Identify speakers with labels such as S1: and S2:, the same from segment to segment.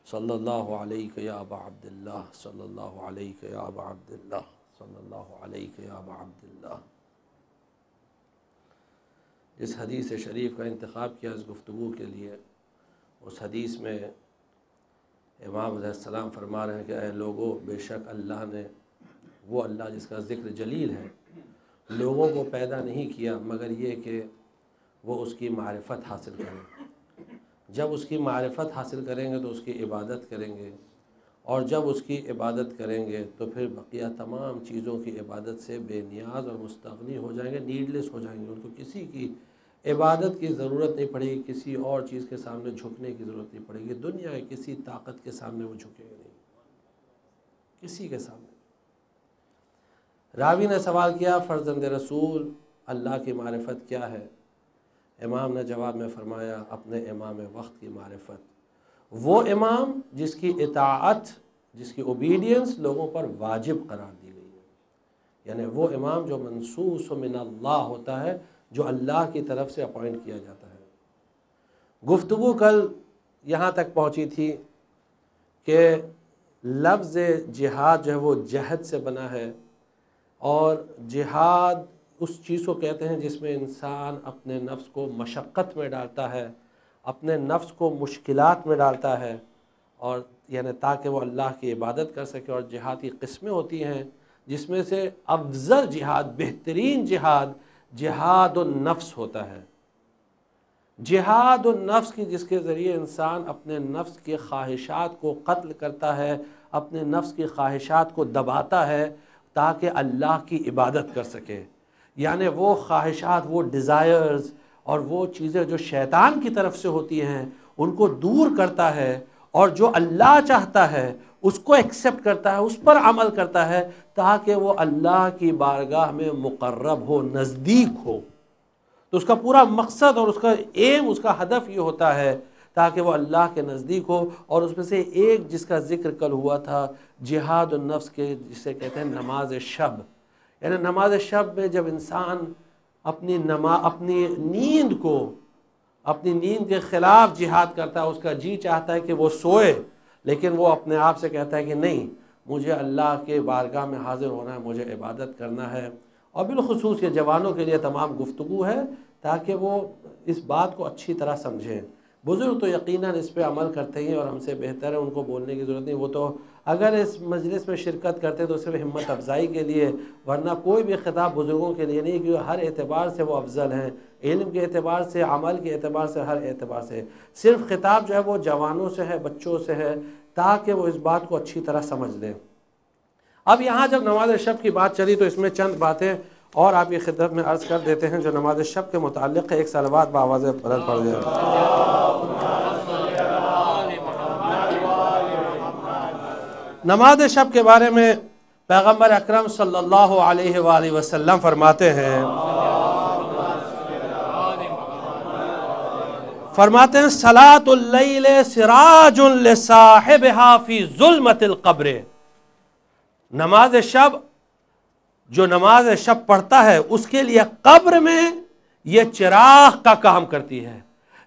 S1: صلی اللہ علیہ یا ابا عبداللہ صلی اللہ علیہ یا ابا عبداللہ صلی اللہ علیہ یا ابا عبداللہ۔ جس حدیث شریف کا انتخاب کیا اس گفتگو کے لیے، اس حدیث میں امام علیہ السلام فرما رہے ہیں کہ اے لوگو، بے شک اللہ نے، وہ اللہ جس کا ذکر جلیل ہے، لوگوں کو پیدا نہیں کیا مگر یہ کہ وہ اس کی معرفت حاصل کریں۔ جب اس کی معرفت حاصل کریں گے تو اس کی عبادت کریں گے، اور جب اس کی عبادت کریں گے تو پھر بقیہ تمام چیزوں کی عبادت سے بے نیاز اور مستغنی ہو جائیں گے، نیڈلیس ہو جائیں گے۔ ان کو کسی کی عبادت کی ضرورت نہیں پڑے گی، کسی اور چیز کے سامنے جھکنے کی ضرورت نہیں پڑے گی، دنیا کی کسی طاقت کے سامنے وہ جھکیں گے نہیں، کسی کے سامنے۔ راوی نے سوال کیا فرزند رسول اللہ کی معرفت کیا ہے؟ امام نے جواب میں فرمایا اپنے امام وقت کی معرفت، وہ امام جس کی اطاعت، جس کی اوبیڈینس لوگوں پر واجب قرار دی گئی ہے، یعنی وہ امام جو منصوص من اللہ ہوتا ہے، جو اللہ کی طرف سے اپوائنٹ کیا جاتا ہے۔ گفتگو کل یہاں تک پہنچی تھی کہ لفظ جہاد جو ہے وہ جہد سے بنا ہے، اور جہاد اس چیز کو کہتے ہیں جس میں انسان اپنے نفس کو مشقت میں ڈالتا ہے، اپنے نفس کو مشکلات میں ڈالتا ہے، اور یعنی تاکہ وہ اللہ کی عبادت کر سکے۔ اور جہاد کی قسمیں ہوتی ہیں جس میں سے افضل جہاد، بہترین جہاد، جہاد النفس ہوتا ہے۔ جہاد النفس کی جس کے ذریعے انسان اپنے نفس کی خواہشات کو قتل کرتا ہے، اپنے نفس کی خواہشات کو دباتا ہے تاکہ اللہ کی عبادت کر سکے۔ یعنی وہ خواہشات، وہ ڈیزائرز اور وہ چیزیں جو شیطان کی طرف سے ہوتی ہیں ان کو دور کرتا ہے، اور جو اللہ چاہتا ہے اس کو ایکسیپٹ کرتا ہے، اس پر عمل کرتا ہے تاکہ وہ اللہ کی بارگاہ میں مقرب ہو، نزدیک ہو۔ تو اس کا پورا مقصد اور اس کا ایم، اس کا ہدف یہ ہوتا ہے تاکہ وہ اللہ کے نزدیک ہو۔ اور اس میں سے ایک جس کا ذکر کل ہوا تھا جہاد النفس کے، جسے کہتے ہیں نماز شب، یعنی نماز شب میں جب انسان اپنی نیند کو، اپنی نیند کے خلاف جہاد کرتا ہے، اس کا جی چاہتا ہے کہ وہ سوئے، لیکن وہ اپنے آپ سے کہتا ہے کہ نہیں، مجھے اللہ کے بارگاہ میں حاضر ہونا ہے، مجھے عبادت کرنا ہے۔ اور بالخصوص یہ جوانوں کے لیے تمام گفتگو ہے تاکہ وہ اس بات کو اچھی طرح سمجھیں۔ بزرگ تو یقیناً اس پہ عمل کرتے ہیں اور ہم سے بہتر ہے، ان کو بولنے کی ضرورت نہیں، وہ تو اگر اس مجلس میں شرکت کرتے تو صرف ہمت افزائی کے لیے، ورنہ کوئی بھی خطاب بزرگوں کے لیے نہیں، کیونکہ ہر اعتبار سے وہ افضل ہیں، علم کے اعتبار سے، عمل کے اعتبار سے، ہر اعتبار سے۔ صرف خطاب جو ہے وہ جوانوں سے ہے، بچوں سے ہے، تاکہ وہ اس بات کو اچھی طرح سمجھ لیں۔ اب یہاں جب نماز شب کی بات چلی تو اس میں چند باتیں اور آپ کی خدمت میں عرض کر دیتے ہیں جو نماز شب کے متعلق ہے۔ ایک صلوات بآواز بلند پڑھ جائے۔ نماز شب کے بارے میں پیغمبر اکرم صلی اللہ علیہ وآلہ وسلم فرماتے ہیں صلاۃ اللیل سراج لصاحبها فی ظلمت القبر۔ نماز شب، جو نماز شب پڑھتا ہے اس کے لیے قبر میں یہ چراغ کا کام کرتی ہے۔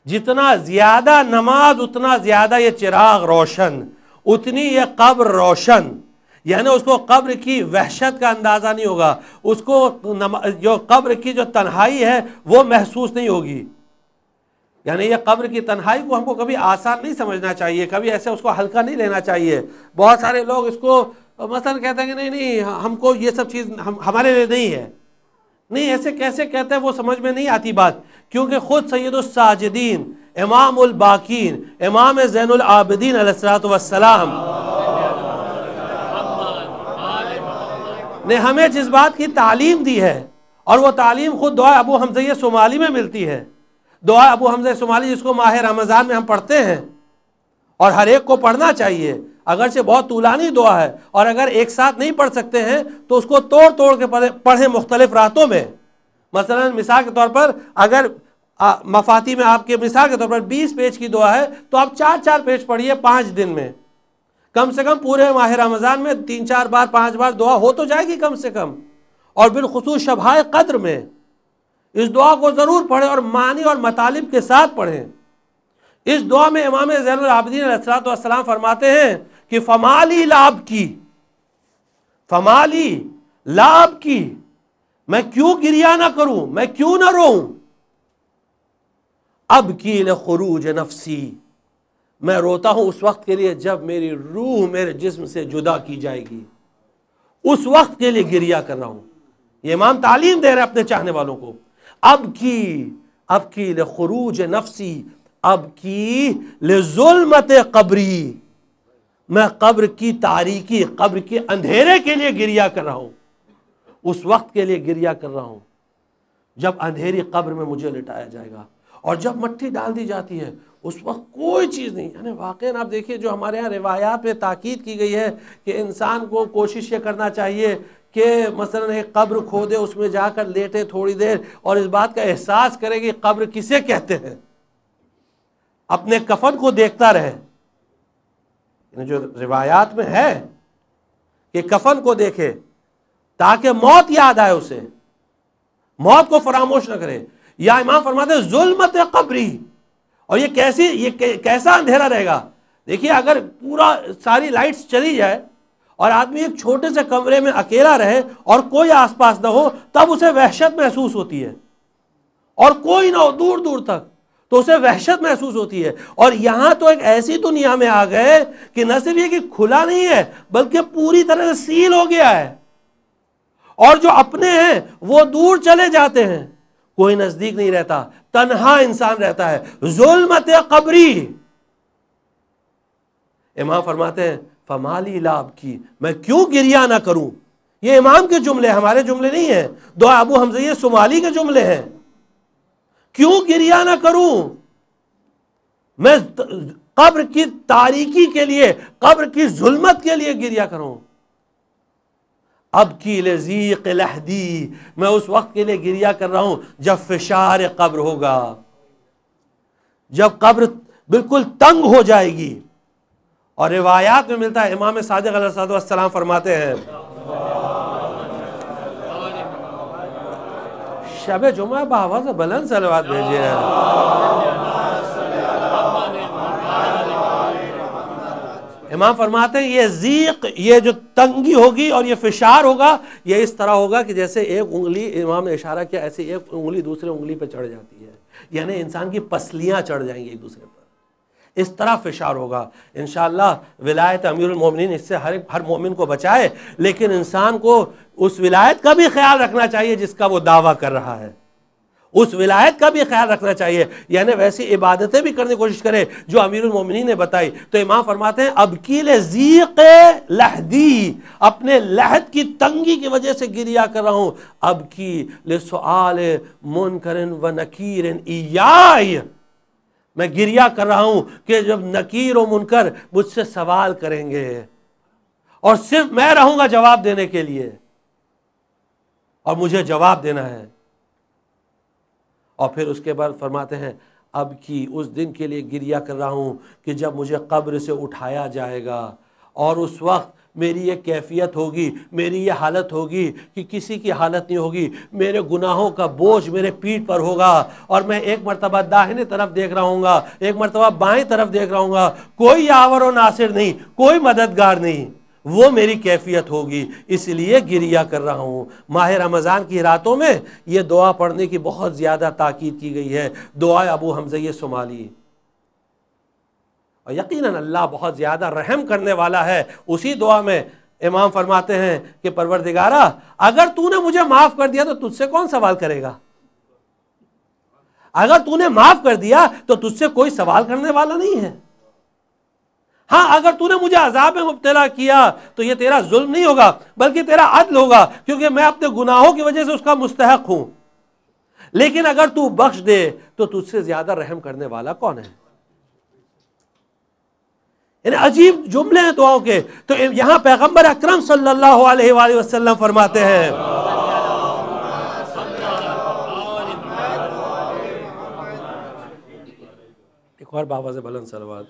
S1: جتنا زیادہ نماز اتنا زیادہ یہ چراغ روشن، اتنی یہ قبر روشن، یعنی اس کو قبر کی وحشت کا اندازہ نہیں ہوگا، اس کو جو قبر کی جو تنہائی ہے وہ محسوس نہیں ہوگی۔ یعنی یہ قبر کی تنہائی کو ہم کو کبھی آسان نہیں سمجھنا چاہیے، کبھی ایسے اس کو ہلکا نہیں لینا چاہیے۔ بہت سارے لوگ اس کو مثلا کہتے ہیں کہ نہیں ہم کو یہ سب چیز ہمارے لیے نہیں ہے۔ نہیں، ایسے کیسے کہتے ہیں وہ سمجھ میں نہیں آتی بات، کیونکہ خود سید الساجدین، امام الباقین، امام زین العابدین علیہ الصلوۃ والسلام نے ہمیں جس بات کی تعلیم دی ہے، اور وہ تعلیم خود دعا ابو حمزہ صومالی میں ملتی ہے۔ دعا ابو حمزہ صومالی جس کو ماہ رمضان میں ہم پڑھتے ہیں، اور ہر ایک کو پڑھنا چاہیے، اگرچہ بہت طولانی دعا ہے، اور اگر ایک ساتھ نہیں پڑھ سکتے ہیں تو اس کو توڑ توڑ کے پڑھیں مختلف راتوں میں۔ مثلا مثال کے طور پر اگر مفاتی میں آپ کے مثال کے طور پر 20 پیج کی دعا ہے تو آپ 4 پیج پڑھیے 5 دن میں، کم سے کم پورے ماہ رمضان میں 3-4 بار 5 بار دعا ہو تو جائے گی کم سے کم۔ اور بالخصوص شبہائے قدر میں اس دعا کو ضرور پڑھیں، اور معنی اور مطالب کے ساتھ پڑھیں، اس دعا میں امام زین العابدین علیہ السلام فرماتے ہیں کہ فمالی لاب کی، فمالی لاب کی، میں کیوں گریہ نہ کروں، میں کیوں نہ روؤں، اب کی لخروج نفسی، میں روتا ہوں اس وقت کے لیے جب میری روح میرے جسم سے جدا کی جائے گی، اس وقت کے لیے گریہ کر رہا ہوں۔ یہ امام تعلیم دے رہے اپنے چاہنے والوں کو، اب کی لخروج نفسی، اب کی لظلمت قبری، میں قبر کی تاریکی، قبر کے اندھیرے کے لیے گریہ کر رہا ہوں، اس وقت کے لیے گریہ کر رہا ہوں جب اندھیری قبر میں مجھے لٹایا جائے گا، اور جب مٹی ڈال دی جاتی ہے اس وقت کوئی چیز نہیں، یعنی واقعاً آپ دیکھیے جو ہمارے ہاں روایات میں تاکید کی گئی ہے کہ انسان کو کوشش یہ کرنا چاہیے کہ مثلا ایک قبر کھودے، اس میں جا کر لیٹے تھوڑی دیر اور اس بات کا احساس کرے کہ قبر کسے کہتے ہیں، اپنے کفن کو دیکھتا رہے، یعنی جو روایات میں ہے کہ کفن کو دیکھے تاکہ موت یاد آئے اسے، موت کو فراموش نہ کرے۔ یا امام فرماتے ہیں ظلمت قبری، اور یہ کیسا اندھیرا رہے گا؟ دیکھیے اگر پورا ساری لائٹس چلی جائے اور آدمی ایک چھوٹے سے کمرے میں اکیلا رہے اور کوئی آس پاس نہ ہو، تب اسے وحشت محسوس ہوتی ہے، اور کوئی نہ ہو دور دور تک تو اسے وحشت محسوس ہوتی ہے۔ اور یہاں تو ایک ایسی دنیا میں آ گئے کہ نہ صرف یہ کہ کھلا نہیں ہے بلکہ پوری طرح سے سیل ہو گیا ہے، اور جو اپنے ہیں وہ دور چلے جاتے ہیں، کوئی نزدیک نہیں رہتا، تنہا انسان رہتا ہے، ظلمت قبری۔ امام فرماتے ہیں فمالی لاب کی، میں کیوں گریہ نہ کروں؟ یہ امام کے جملے، ہمارے جملے نہیں ہیں، دعا ابو حمزہ صومالی کے جملے ہیں۔ کیوں گریہ نہ کروں؟ میں قبر کی تاریکی کے لیے، قبر کی ظلمت کے لیے گریہ کروں۔ اب کی لذیق لحدی، میں اس وقت کے لیے گریہ کر رہا ہوں جب فشار قبر ہوگا، جب قبر بالکل تنگ ہو جائے گی۔ اور روایات میں ملتا ہے امام صادق علیہ السلام فرماتے ہیں، شب جمعہ بآواز بلند صلوات بھیجیے۔ امام فرماتے ہیں یہ ضیق، یہ جو تنگی ہوگی اور یہ فشار ہوگا، یہ اس طرح ہوگا کہ جیسے ایک انگلی، امام نے اشارہ کیا، ایسے ایک انگلی دوسرے انگلی پہ چڑھ جاتی ہے، یعنی انسان کی پسلیاں چڑھ جائیں گی ایک دوسرے پر، اس طرح فشار ہوگا۔ انشاءاللہ ولایت امیر المومنین اس سے ہر مومن کو بچائے، لیکن انسان کو اس ولایت کا بھی خیال رکھنا چاہیے جس کا وہ دعویٰ کر رہا ہے، اس ولایت کا بھی خیال رکھنا چاہیے، یعنی ویسی عبادتیں بھی کرنے کی کوشش کرے جو امیر المومنین نے بتائی۔ تو امام فرماتے ہیں اب کی لذیق لحدی، اپنے لحد کی تنگی کی وجہ سے گریہ کر رہا ہوں، اب کی لسؤال منکر و نکیر ایائی، میں گریہ کر رہا ہوں کہ جب نکیر و منکر مجھ سے سوال کریں گے اور صرف میں رہوں گا جواب دینے کے لیے، اور مجھے جواب دینا ہے۔ اور پھر اس کے بعد فرماتے ہیں اب کی اس دن کے لیے گریہ کر رہا ہوں کہ جب مجھے قبر سے اٹھایا جائے گا، اور اس وقت میری یہ کیفیت ہوگی، میری یہ حالت ہوگی کہ کسی کی حالت نہیں ہوگی، میرے گناہوں کا بوجھ میرے پیٹھ پر ہوگا، اور میں ایک مرتبہ داہنے طرف دیکھ رہا ہوں گا، ایک مرتبہ بائیں طرف دیکھ رہا ہوں گا، کوئی آور و ناصر نہیں، کوئی مددگار نہیں، وہ میری کیفیت ہوگی، اس لیے گریہ کر رہا ہوں۔ ماہ رمضان کی راتوں میں یہ دعا پڑھنے کی بہت زیادہ تاکید کی گئی ہے، دعا ابو حمزہ صومالی، اور یقیناً اللہ بہت زیادہ رحم کرنے والا ہے۔ اسی دعا میں امام فرماتے ہیں کہ پروردگارا اگر تو نے مجھے معاف کر دیا تو تجھ سے کون سوال کرے گا؟ اگر تو نے معاف کر دیا تو تجھ سے کوئی سوال کرنے والا نہیں ہے۔ ہاں اگر تو نے مجھے عذاب میں مبتلا کیا تو یہ تیرا ظلم نہیں ہوگا بلکہ تیرا عدل ہوگا، کیونکہ میں اپنے گناہوں کی وجہ سے اس کا مستحق ہوں، لیکن اگر تو بخش دے تو تجھ سے زیادہ رحم کرنے والا کون ہے؟ یعنی عجیب جملے ہیں دعاؤں کے۔ تو یہاں پیغمبر اکرم صلی اللہ علیہ وآلہ وسلم فرماتے ہیں ایک اور باواز بلند صلوات،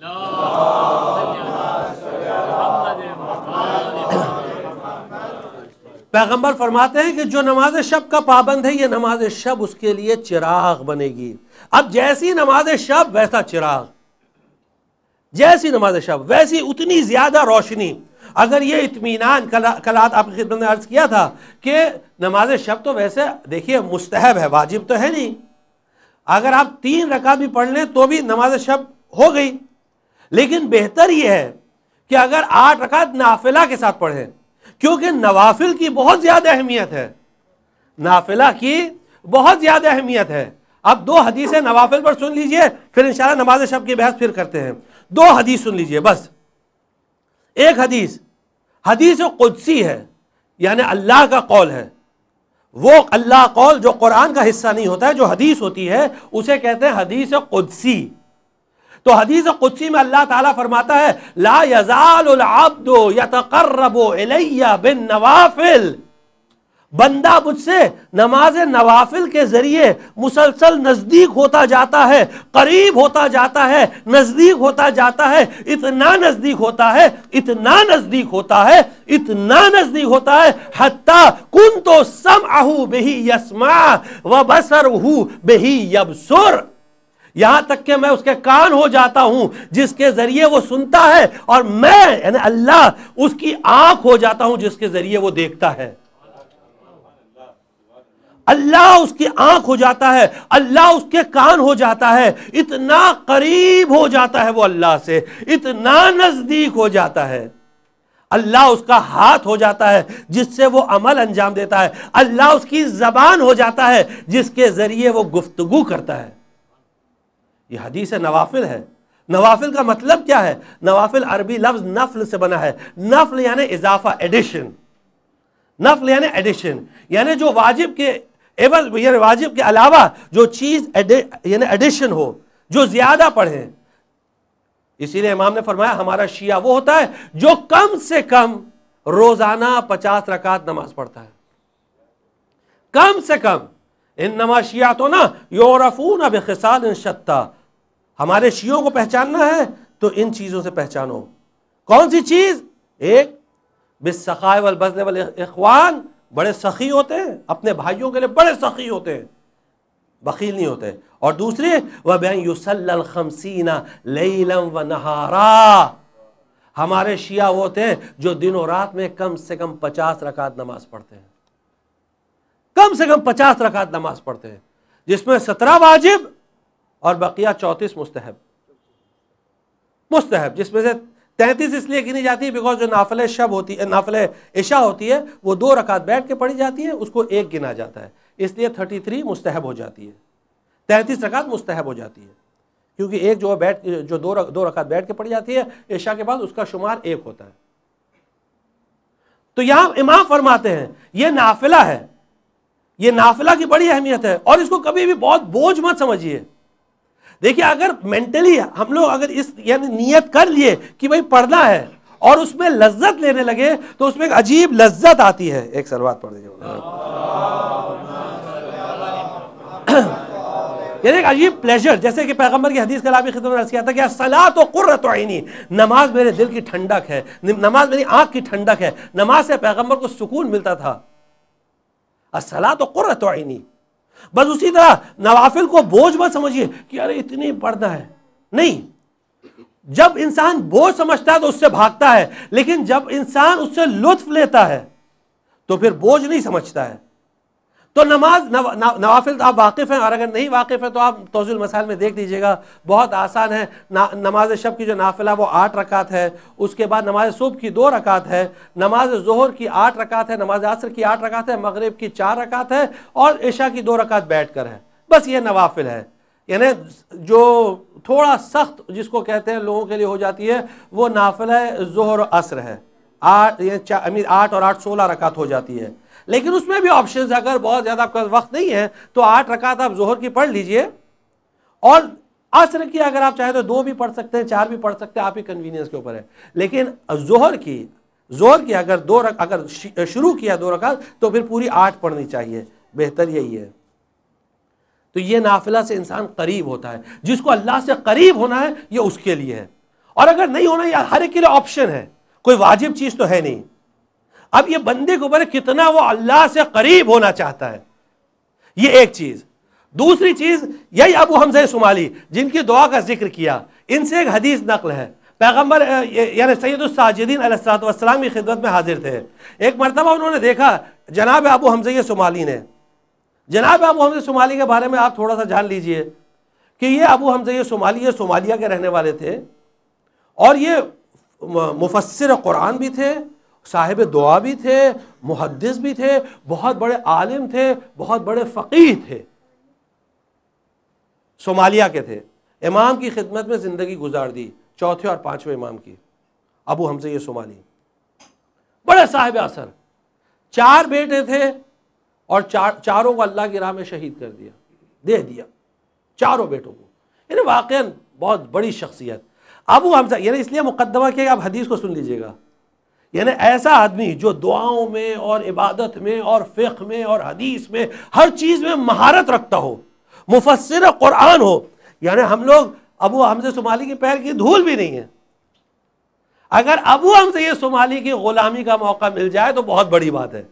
S1: پیغمبر فرماتے ہیں کہ جو نماز شب کا پابند ہے یہ نماز شب اس کے لیے چراغ بنے گی۔ اب جیسی نماز شب ویسا چراغ، جیسی نماز شب ویسی اتنی زیادہ روشنی. اگر یہ اطمینان کل آپ کی خدمت میں عرض کیا تھا کہ نماز شب تو ویسے دیکھیے مستحب ہے، واجب تو ہے نہیں. اگر آپ 3 رکعت بھی پڑھ لیں تو بھی نماز شب ہو گئی، لیکن بہتر یہ ہے کہ اگر 8 رکعت نافلہ کے ساتھ پڑھیں، کیونکہ نوافل کی بہت زیادہ اہمیت ہے، نافلہ کی بہت زیادہ اہمیت ہے. اب 2 حدیثیں نوافل پر سن لیجئے، پھر انشاءاللہ نماز شب کی بحث پھر کرتے ہیں. 2 حدیث سن لیجئے بس. ایک حدیث قدسی ہے، یعنی اللہ کا قول ہے. وہ اللہ قول جو قرآن کا حصہ نہیں ہوتا ہے، جو حدیث ہوتی ہے اسے کہتے ہیں حدیث قدسی. تو حدیث قدسی میں اللہ تعالیٰ فرماتا ہے لا یزال العبد یتقرب الی بالنوافل، بندہ مجھ سے نماز نوافل کے ذریعے مسلسل نزدیک ہوتا جاتا ہے، قریب ہوتا جاتا ہے، نزدیک ہوتا جاتا ہے، اتنا نزدیک ہوتا ہے، اتنا نزدیک ہوتا ہے، اتنا نزدیک ہوتا ہے حتی کنت سمعہ بہ یسمع وبصرہ بہ یبصر، یہاں تک کہ میں اس کے کان ہو جاتا ہوں جس کے ذریعے وہ سنتا ہے، اور میں یعنی اللہ اس کی آنکھ ہو جاتا ہوں جس کے ذریعے وہ دیکھتا ہے. اللہ اس کی آنکھ ہو جاتا ہے، اللہ اس کے کان ہو جاتا ہے، اتنا قریب ہو جاتا ہے وہ اللہ سے، اتنا نزدیک ہو جاتا ہے. اللہ اس کا ہاتھ ہو جاتا ہے جس سے وہ عمل انجام دیتا ہے، اللہ اس کی زبان ہو جاتا ہے جس کے ذریعے وہ گفتگو کرتا ہے. یہ حدیث نوافل ہے. نوافل کا مطلب کیا ہے؟ نوافل عربی لفظ نفل سے بنا ہے. نفل یعنی اضافہ، ایڈیشن. نفل یعنی ایڈیشن، یعنی جو واجب کے یعنی واجب کے علاوہ جو چیز یعنی ایڈیشن ہو، جو زیادہ پڑھیں. اسی لیے امام نے فرمایا ہمارا شیعہ وہ ہوتا ہے جو کم سے کم روزانہ 50 رکعت نماز پڑھتا ہے، کم سے کم. انما شیعتنا یعرفون بخصال شتیٰ، ہمارے شیعوں کو پہچاننا ہے تو ان چیزوں سے پہچانو. کون سی چیز؟ ایک بالسخاء والبذل والاخوان، بڑے سخی ہوتے ہیں، اپنے بھائیوں کے لیے بڑے سخی ہوتے ہیں، بخیل نہیں ہوتے. اور دوسری وَبِأَنْ يُصَلَّ الْخَمْسِينَ لَيْلًا وَنَهَارًا، ہمارے شیعہ وہ ہوتے ہیں جو دن و رات میں کم سے کم 50 رکعت نماز پڑھتے ہیں، کم سے کم 50 رکعت نماز پڑھتے ہیں، جس میں 17 واجب اور بقیہ 34 مستحب، جس میں سے 33 اس لیے گنی جاتی ہے بیکاز جو نافل شب ہوتی ہے، نافل عشاء ہوتی ہے، وہ 2 رکعت بیٹھ کے پڑھی جاتی ہے، اس کو 1 گنا جاتا ہے، اس لیے 33 مستحب ہو جاتی ہے، 33 رکعت مستحب ہو جاتی ہے، کیونکہ ایک جو 2 رکعت بیٹھ کے پڑھی جاتی ہے عشاء کے بعد، اس کا شمار 1 ہوتا ہے. تو یہاں امام فرماتے ہیں یہ نافلہ ہے، یہ نافلہ کی بڑی اہمیت ہے، اور اس کو کبھی بھی بہت بوجھ مت سمجھیے. دیکھیے اگر مینٹلی ہم لوگ اگر اس یعنی نیت کر لیے کہ بھئی پڑھنا ہے اور اس میں لذت لینے لگے تو اس میں ایک عجیب لذت آتی ہے. ایک صلوات پڑھ دیجیے. یعنی ایک عجیب پلیجر، جیسے کہ پیغمبر کی حدیث کل آپ کی خدمت میں عرض کیا تھا کہ الصلاۃ قرۃ عینی، نماز میرے دل کی ٹھنڈک ہے، نماز میری آنکھ کی ٹھنڈک ہے. نماز سے پیغمبر کو سکون ملتا تھا. الصلاۃ قرۃ عینی. بس اسی طرح نوافل کو بوجھ مت سمجھیے کہ ارے اتنی پڑھنا ہے، نہیں. جب انسان بوجھ سمجھتا ہے تو اس سے بھاگتا ہے، لیکن جب انسان اس سے لطف لیتا ہے تو پھر بوجھ نہیں سمجھتا ہے. تو نوافل آپ واقف ہیں، اور اگر نہیں واقف ہے تو آپ توضیح المسائل میں دیکھ لیجئے گا، بہت آسان ہے. نماز شب کی جو نافلہ وہ 8 رکعت ہے، اس کے بعد نماز صبح کی 2 رکعت ہے، نماز ظہر کی 8 رکعت ہے، نماز عصر کی 8 رکعت ہے، مغرب کی 4 رکعت ہے، اور عشاء کی 2 رکعت بیٹھ کر ہے. بس یہ نوافل ہے. یعنی جو تھوڑا سخت جس کو کہتے ہیں لوگوں کے لیے ہو جاتی ہے وہ نافلہ ظہر و عصر ہے، 8 اور 8 16 رکعت ہو جاتی ہے. لیکن اس میں بھی آپشنز، اگر بہت زیادہ آپ کا وقت نہیں ہے تو 8 رکعت آپ ظہر کی پڑھ لیجئے، اور عصر کی اگر آپ چاہیں تو 2 بھی پڑھ سکتے ہیں، 4 بھی پڑھ سکتے ہیں، آپ کی کنوینئنس کے اوپر ہے. لیکن ظہر کی اگر شروع کیا 2 رکعت تو پھر پوری 8 پڑھنی چاہیے، بہتر یہی ہے. تو یہ نافلہ سے انسان قریب ہوتا ہے. جس کو اللہ سے قریب ہونا ہے یہ اس کے لیے ہے، اور اگر نہیں ہونا یہ ہر ایک کے لیے آپشن ہے، کوئی واجب چیز تو ہے نہیں. اب یہ بندے کے اوپر کتنا وہ اللہ سے قریب ہونا چاہتا ہے، یہ ایک چیز. دوسری چیز یہی ابو حمزہ سمالی جن کی دعا کا ذکر کیا، ان سے ایک حدیث نقل ہے. پیغمبر یعنی سید الساجدین علیہ الصلوۃ والسلام کی خدمت میں حاضر تھے. ایک مرتبہ انہوں نے دیکھا جناب ابو حمزہ صومالی نے. جناب ابو حمزہ صومالی کے بارے میں آپ تھوڑا سا جان لیجئے کہ یہ ابو حمزہ صومالی یہ صومالیہ کے رہنے والے تھے اور یہ مفسر قرآن بھی تھے, صاحب دعا بھی تھے, محدث بھی تھے, بہت بڑے عالم تھے, بہت بڑے فقیہ تھے, صومالیہ کے تھے. امام کی خدمت میں زندگی گزار دی, چوتھے اور پانچویں امام کی, ابو حمزہ صومالی بڑے صاحب اثر. 4 بیٹے تھے اور چاروں کو اللہ کی راہ میں شہید کر دیا, دے دیا چاروں بیٹوں کو. یعنی واقعاً بہت بڑی شخصیت ابو حمزہ. یعنی اس لیے مقدمہ کیا کہ آپ حدیث کو سن لیجئے گا. یعنی ایسا آدمی جو دعاؤں میں اور عبادت میں اور فقہ میں اور حدیث میں ہر چیز میں مہارت رکھتا ہو, مفسر قرآن ہو. یعنی ہم لوگ ابو حمزہ صومالی کے پیر کی دھول بھی نہیں ہے. اگر ابو حمزہ صومالی کی غلامی کا موقع مل جائے تو بہت بڑی بات ہے,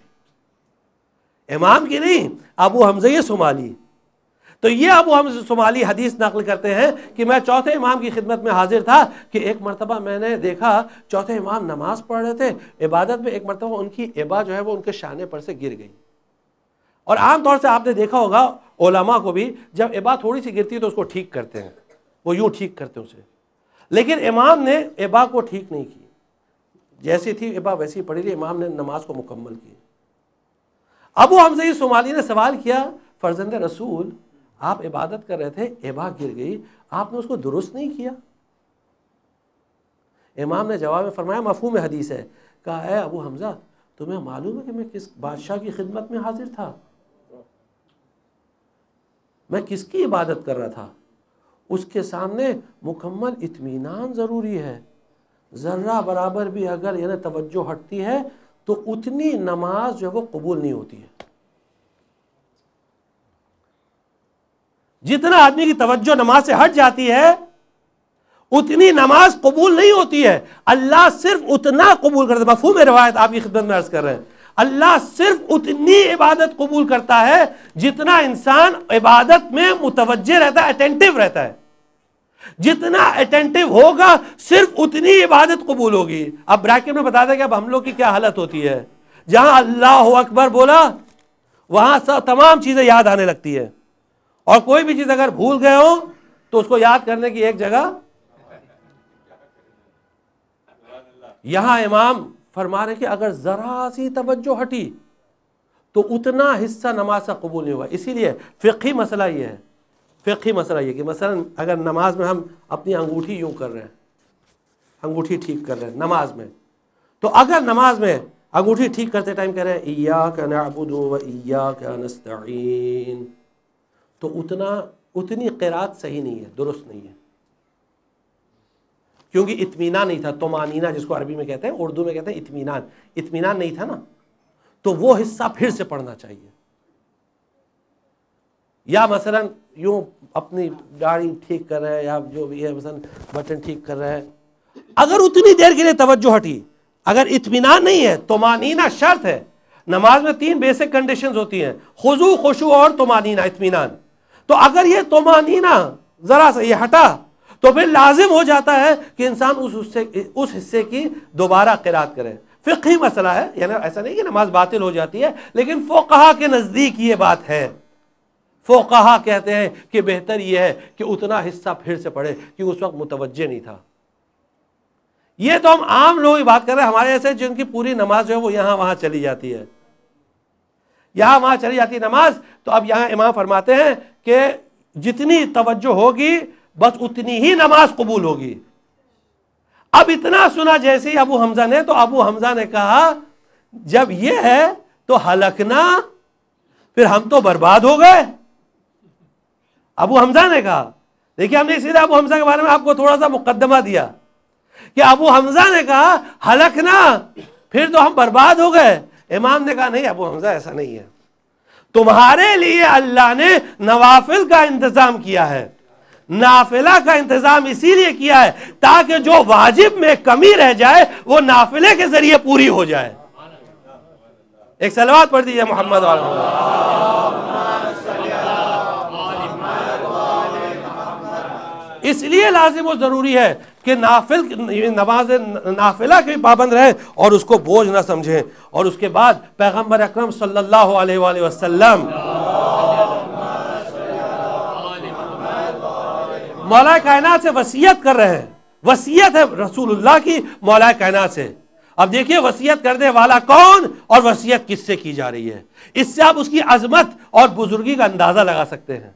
S1: امام کی نہیں, ابو حمزہ صومالی. تو یہ ابو حمزہ صومالی حدیث نقل کرتے ہیں کہ میں چوتھے امام کی خدمت میں حاضر تھا کہ ایک مرتبہ میں نے دیکھا چوتھے امام نماز پڑھ رہے تھے عبادت میں, ایک مرتبہ ان کی عبا جو ہے وہ ان کے شانے پر سے گر گئی. اور عام طور سے آپ نے دیکھا ہوگا علماء کو بھی جب عبا تھوڑی سی گرتی ہے تو اس کو ٹھیک کرتے ہیں, وہ یوں ٹھیک کرتے ہیں اسے. لیکن امام نے عبا کو ٹھیک نہیں کی, جیسی تھی عبا ویسی پڑھی رہی, امام نے نماز کو مکمل کی. ابو حمزہ صومالی نے سوال کیا فرزند رسول آپ عبادت کر رہے تھے, عبا گر گئی, آپ نے اس کو درست نہیں کیا. امام نے جواب میں فرمایا مفہوم حدیث ہے. کہا اے ابو حمزہ تمہیں معلوم ہے کہ میں کس بادشاہ کی خدمت میں حاضر تھا, میں کس کی عبادت کر رہا تھا. اس کے سامنے مکمل اطمینان ضروری ہے. ذرہ برابر بھی اگر یعنی توجہ ہٹتی ہے تو اتنی نماز جو وہ قبول نہیں ہوتی ہے. جتنا آدمی کی توجہ نماز سے ہٹ جاتی ہے اتنی نماز قبول نہیں ہوتی ہے. اللہ صرف اتنا قبول کرتا ہے. مفہوم روایت آپ کی خدمت میں عرض کر رہے ہیں, اللہ صرف اتنی عبادت قبول کرتا ہے جتنا انسان عبادت میں متوجہ رہتا ہے, اٹینٹیو رہتا ہے. جتنا اٹینٹیو ہوگا صرف اتنی عبادت قبول ہوگی. اب بریکٹ میں بتا دیں کہ اب ہم لوگ کی کیا حالت ہوتی ہے, جہاں اللہ اکبر بولا وہاں تمام چیزیں یاد آنے لگتی ہے, اور کوئی بھی چیز اگر بھول گئے ہو تو اس کو یاد کرنے کی ایک جگہ. یہاں امام فرما رہے کہ اگر ذرا سی توجہ ہٹی تو اتنا حصہ نماز کا قبول نہیں ہوگا. اسی لیے فقہی مسئلہ یہ ہے, فقہی مسئلہ یہ کہ مثلا اگر نماز میں ہم اپنی انگوٹھی یوں کر رہے ہیں, انگوٹھی ٹھیک کر رہے ہیں نماز میں, تو اگر نماز میں انگوٹھی ٹھیک کرتے ٹائم کہہ رہے ہیں ایاک نعبد و ایاک نستعین, تو اتنی قرات صحیح نہیں ہے, درست نہیں ہے, کیونکہ اطمینان نہیں تھا. طمانینہ جس کو عربی میں کہتے ہیں, اردو میں کہتے ہیں اطمینان, اطمینان نہیں تھا نا, تو وہ حصہ پھر سے پڑھنا چاہیے. یا مثلا یوں اپنی داڑھی ٹھیک کر رہے ہیں یا جو بھی ہے مثلا بٹن ٹھیک کر رہے ہیں, اگر اتنی دیر کے لیے توجہ ہٹی, اگر اطمینان نہیں ہے, طمانینہ شرط ہے. نماز میں 3 بیسک کنڈیشنز ہوتی ہیں, خضوع, خشوع اور طمانینہ, اطمینان. تو اگر یہ طمانینہ ذرا سا یہ ہٹا تو پھر لازم ہو جاتا ہے کہ انسان اس حصے کی دوبارہ قرات کرے. فقہی مسئلہ ہے, یعنی ایسا نہیں کہ نماز باطل ہو جاتی ہے, لیکن فقہا کے نزدیک یہ بات ہے. فقہا کہتے ہیں کہ بہتر یہ ہے کہ اتنا حصہ پھر سے پڑھے کہ اس وقت متوجہ نہیں تھا. یہ تو ہم عام لوگ بات کر رہے ہیں, ہمارے ایسے جن کی پوری نماز جو ہے وہ یہاں وہاں چلی جاتی ہے, یہاں وہاں چلی جاتی ہے نماز. تو اب یہاں امام فرماتے ہیں کہ جتنی توجہ ہوگی بس اتنی ہی نماز قبول ہوگی. اب اتنا سنا جیسے ہی ابو حمزہ نے, تو ابو حمزہ نے کہا جب یہ ہے تو ہلکنا, پھر ہم تو برباد ہو گئے. ابو حمزہ نے کہا, دیکھیے ہم نے اسی لیے ابو حمزہ کے بارے میں آپ کو تھوڑا سا مقدمہ دیا کہ ابو حمزہ نے کہا ہلکنا, پھر تو ہم برباد ہو گئے. امام نے کہا نہیں ابو حمزہ ایسا نہیں ہے, تمہارے لیے اللہ نے نوافل کا انتظام کیا ہے. نافلہ کا انتظام اسی لیے کیا ہے تاکہ جو واجب میں کمی رہ جائے وہ نافلے کے ذریعے پوری ہو جائے. ایک صلوات پڑھ دیجئے محمد اس لیے لازم و ضروری ہے کہ نماز نافلہ کے پابند رہیں اور اس کو بوجھ نہ سمجھیں. اور اس کے بعد پیغمبر اکرم صلی اللہ علیہ وآلہ وسلم مولا کائنات سے وصیت کر رہے ہیں. وصیت ہے رسول اللہ کی مولا کائنات سے. اب دیکھیے وصیت کرنے والا کون اور وصیت کس سے کی جا رہی ہے. اس سے آپ اس کی عظمت اور بزرگی کا اندازہ لگا سکتے ہیں.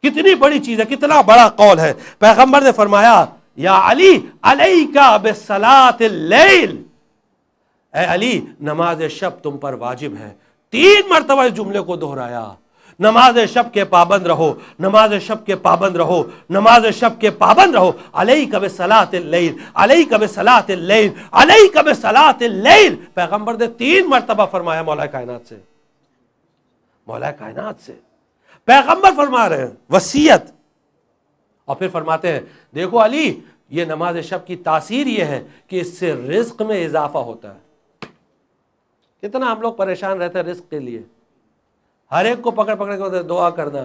S1: کتنی بڑی چیز ہے, کتنا بڑا قول ہے. پیغمبر نے فرمایا یا علی علیکا بصلاۃ اللیل, اے علی نماز شب تم پر واجب ہے. 3 مرتبہ اس جملے کو دہرایا. نماز شب کے پابند رہو, نماز شب کے پابند رہو, نماز شب کے پابند رہو. علیک بصلاۃ اللیل, علیک بصلاۃ اللیل, علیک بصلاۃ اللیل. پیغمبر نے 3 مرتبہ فرمایا مولا کائنات سے. مولا کائنات سے پیغمبر فرما رہے ہیں وصیت. اور پھر فرماتے ہیں دیکھو علی یہ نماز شب کی تاثیر یہ ہے کہ اس سے رزق میں اضافہ ہوتا ہے. کتنا ہم لوگ پریشان رہتے ہیں رزق کے لیے, ہر ایک کو پکڑ کے دعا کرنا.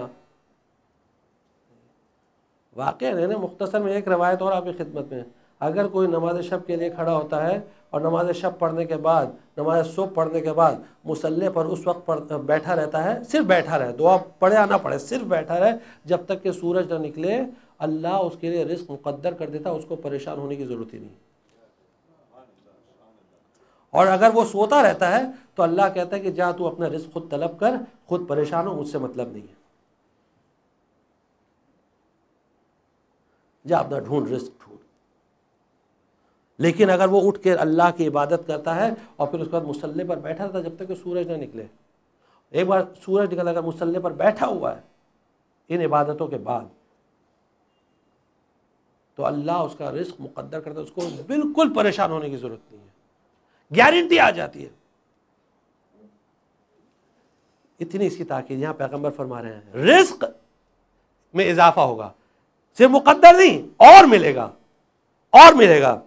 S1: واقعہ ہے نا, مختصر میں ایک روایت اور آپ کی خدمت میں. اگر کوئی نماز شب کے لیے کھڑا ہوتا ہے اور نماز شب پڑھنے کے بعد, نماز صبح پڑھنے کے بعد مصلی پر اس وقت بیٹھا رہتا ہے, صرف بیٹھا رہے, دعا پڑھے یا نہ پڑھے, صرف بیٹھا رہے جب تک کہ سورج نہ نکلے, اللہ اس کے لیے رزق مقدر کر دیتا, اس کو پریشان ہونے کی ضرورت ہی نہیں. اور اگر وہ سوتا رہتا ہے تو اللہ کہتا ہے کہ جا تو اپنا رزق خود طلب کر, خود پریشان ہو, مجھ سے مطلب نہیں ہے, جا اپنا ڈھونڈ رزق ڈھونڈ. لیکن اگر وہ اٹھ کے اللہ کی عبادت کرتا ہے اور پھر اس کے بعد مصلی پر بیٹھا رہتا ہے جب تک کہ سورج نہ نکلے, ایک بار سورج نکل اگر مصلی پر بیٹھا ہوا ہے ان عبادتوں کے بعد, تو اللہ اس کا رزق مقدر کرتا ہے, اس کو بالکل پریشان ہونے کی ضرورت نہیں ہے, گارنٹی آ جاتی ہے. اتنی اس کی تاکید. یہاں پیغمبر فرما رہے ہیں رزق میں اضافہ ہوگا, صرف مقدر نہیں, اور ملے گا, اور ملے گا.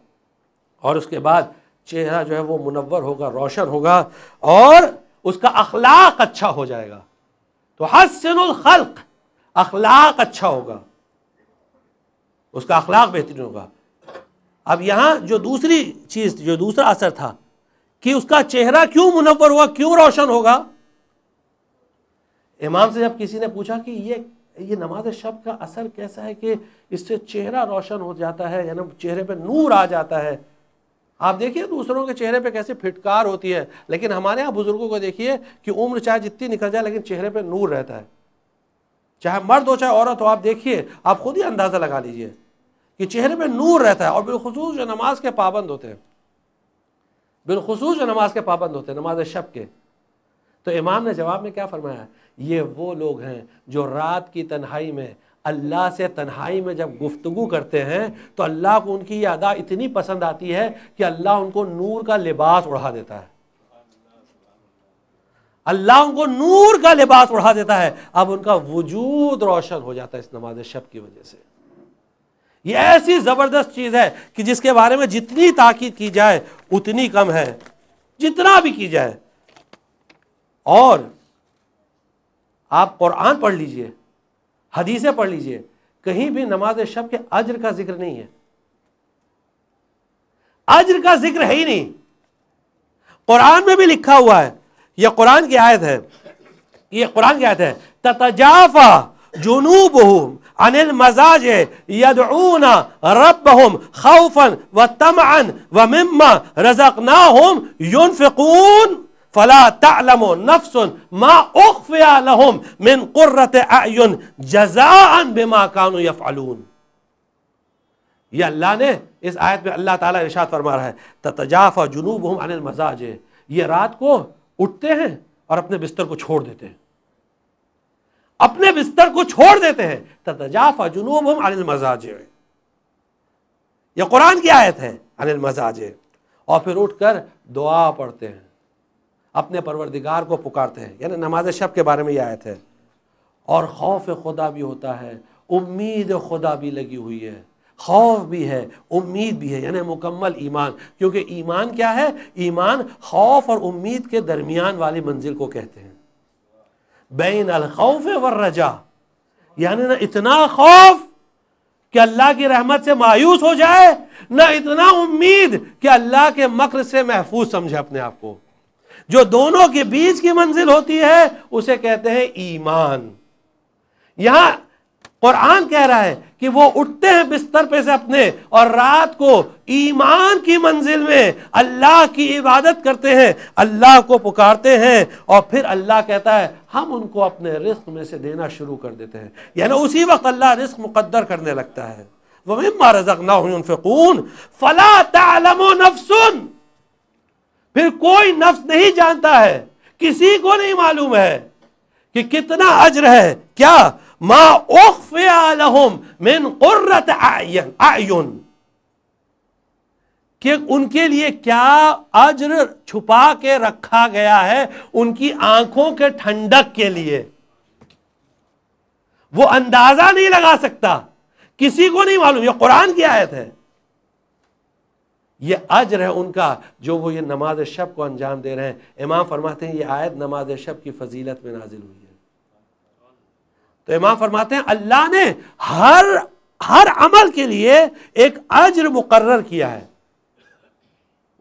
S1: اور اس کے بعد چہرہ جو ہے وہ منور ہوگا, روشن ہوگا, اور اس کا اخلاق اچھا ہو جائے گا. تو حسن الخلق, اخلاق اچھا ہوگا, اس کا اخلاق بہترین ہوگا. اب یہاں جو دوسری چیز, جو دوسرا اثر تھا کہ اس کا چہرہ کیوں منور ہوگا, کیوں روشن ہوگا. امام سے جب کسی نے پوچھا کہ یہ نماز شب کا اثر کیسا ہے کہ اس سے چہرہ روشن ہو جاتا ہے, یعنی چہرے پہ نور آ جاتا ہے. آپ دیکھیے دوسروں کے چہرے پہ کیسے پھٹکار ہوتی ہے, لیکن ہمارے ہاں بزرگوں کو دیکھیے کہ عمر چاہے جتنی نکل جائے لیکن چہرے پہ نور رہتا ہے, چاہے مرد ہو چاہے عورت ہو. آپ دیکھیے, آپ خود ہی اندازہ لگا لیجئے کہ چہرے پہ نور رہتا ہے. اور بالخصوص جو نماز کے پابند ہوتے ہیں, بالخصوص جو نماز کے پابند ہوتے ہیں نماز شب کے, تو امام نے جواب میں کیا فرمایا, یہ وہ لوگ ہیں جو رات کی تنہائی میں اللہ سے تنہائی میں جب گفتگو کرتے ہیں تو اللہ کو ان کی یہ ادا اتنی پسند آتی ہے کہ اللہ ان کو نور کا لباس اڑا دیتا ہے. اللہ ان کو نور کا لباس اڑا دیتا ہے. اب ان کا وجود روشن ہو جاتا ہے اس نماز شب کی وجہ سے. یہ ایسی زبردست چیز ہے کہ جس کے بارے میں جتنی تاکید کی جائے اتنی کم ہے, جتنا بھی کی جائے. اور آپ قرآن پڑھ لیجئے, حدیثیں پڑھ لیجئے, کہیں بھی نماز شب کے اجر کا ذکر نہیں ہے, اجر کا ذکر ہے ہی نہیں. قرآن میں بھی لکھا ہوا ہے, یہ قرآن کی آیت ہے, یہ قرآن کی آیت ہے, تتجافا جنوبهم عن المضاجع يدعون ربهم خوفا وطمعا ومما رزقناهم ينفقون فلا تعلم نفس ما اخفي لهم من قرة اعين جزاء بما كانوا يفعلون. یہ اللہ نے اس آیت میں اللہ تعالیٰ ارشاد فرما رہا ہے تتجافا جنوبهم عن المضاجع, یہ رات کو اٹھتے ہیں اور اپنے بستر کو چھوڑ دیتے ہیں, اپنے بستر کو چھوڑ دیتے ہیں. تتجافا جنوبهم عن المضاجع, یہ قرآن کی آیت ہے, عن المضاجع. اور پھر اٹھ کر دعا پڑھتے ہیں, اپنے پروردگار کو پکارتے ہیں, یعنی نماز شب کے بارے میں یہ آیت ہے. اور خوف خدا بھی ہوتا ہے, امید خدا بھی لگی ہوئی ہے, خوف بھی ہے, امید بھی ہے, یعنی مکمل ایمان. کیونکہ ایمان کیا ہے, ایمان خوف اور امید کے درمیان والی منزل کو کہتے ہیں, بین الخوف والرجاء. یعنی نہ اتنا خوف کہ اللہ کی رحمت سے مایوس ہو جائے، نہ اتنا امید کہ اللہ کے مکر سے محفوظ سمجھے اپنے آپ کو۔ جو دونوں کے بیچ کی منزل ہوتی ہے اسے کہتے ہیں ایمان۔ یہاں قرآن کہہ رہا ہے کہ وہ اٹھتے ہیں بستر پہ سے اپنے اور رات کو ایمان کی منزل میں اللہ کی عبادت کرتے ہیں، اللہ کو پکارتے ہیں، اور پھر اللہ کہتا ہے ہم ان کو اپنے رزق میں سے دینا شروع کر دیتے ہیں، یعنی اسی وقت اللہ رزق مقدر کرنے لگتا ہے۔ وَمِمَّا رَزَقْنَاهُمْ يُنْفِقُونَ فَلَا تَعْلَمُ نَفْسٌ، پھر کوئی نفس نہیں جانتا ہے، کسی کو نہیں معلوم ہے کہ کتنا اجر ہے، کیا ما اخفی لہم من قرۃ اعین، کہ ان کے لیے کیا اجر چھپا کے رکھا گیا ہے ان کی آنکھوں کے ٹھنڈک کے لیے۔ وہ اندازہ نہیں لگا سکتا، کسی کو نہیں معلوم، یہ قرآن کی آیت ہے۔ یہ اجر ہے ان کا جو وہ یہ نماز شب کو انجام دے رہے ہیں۔ امام فرماتے ہیں یہ آیت نماز شب کی فضیلت میں نازل ہوئی ہے۔ تو امام فرماتے ہیں اللہ نے ہر عمل کے لیے ایک اجر مقرر کیا ہے،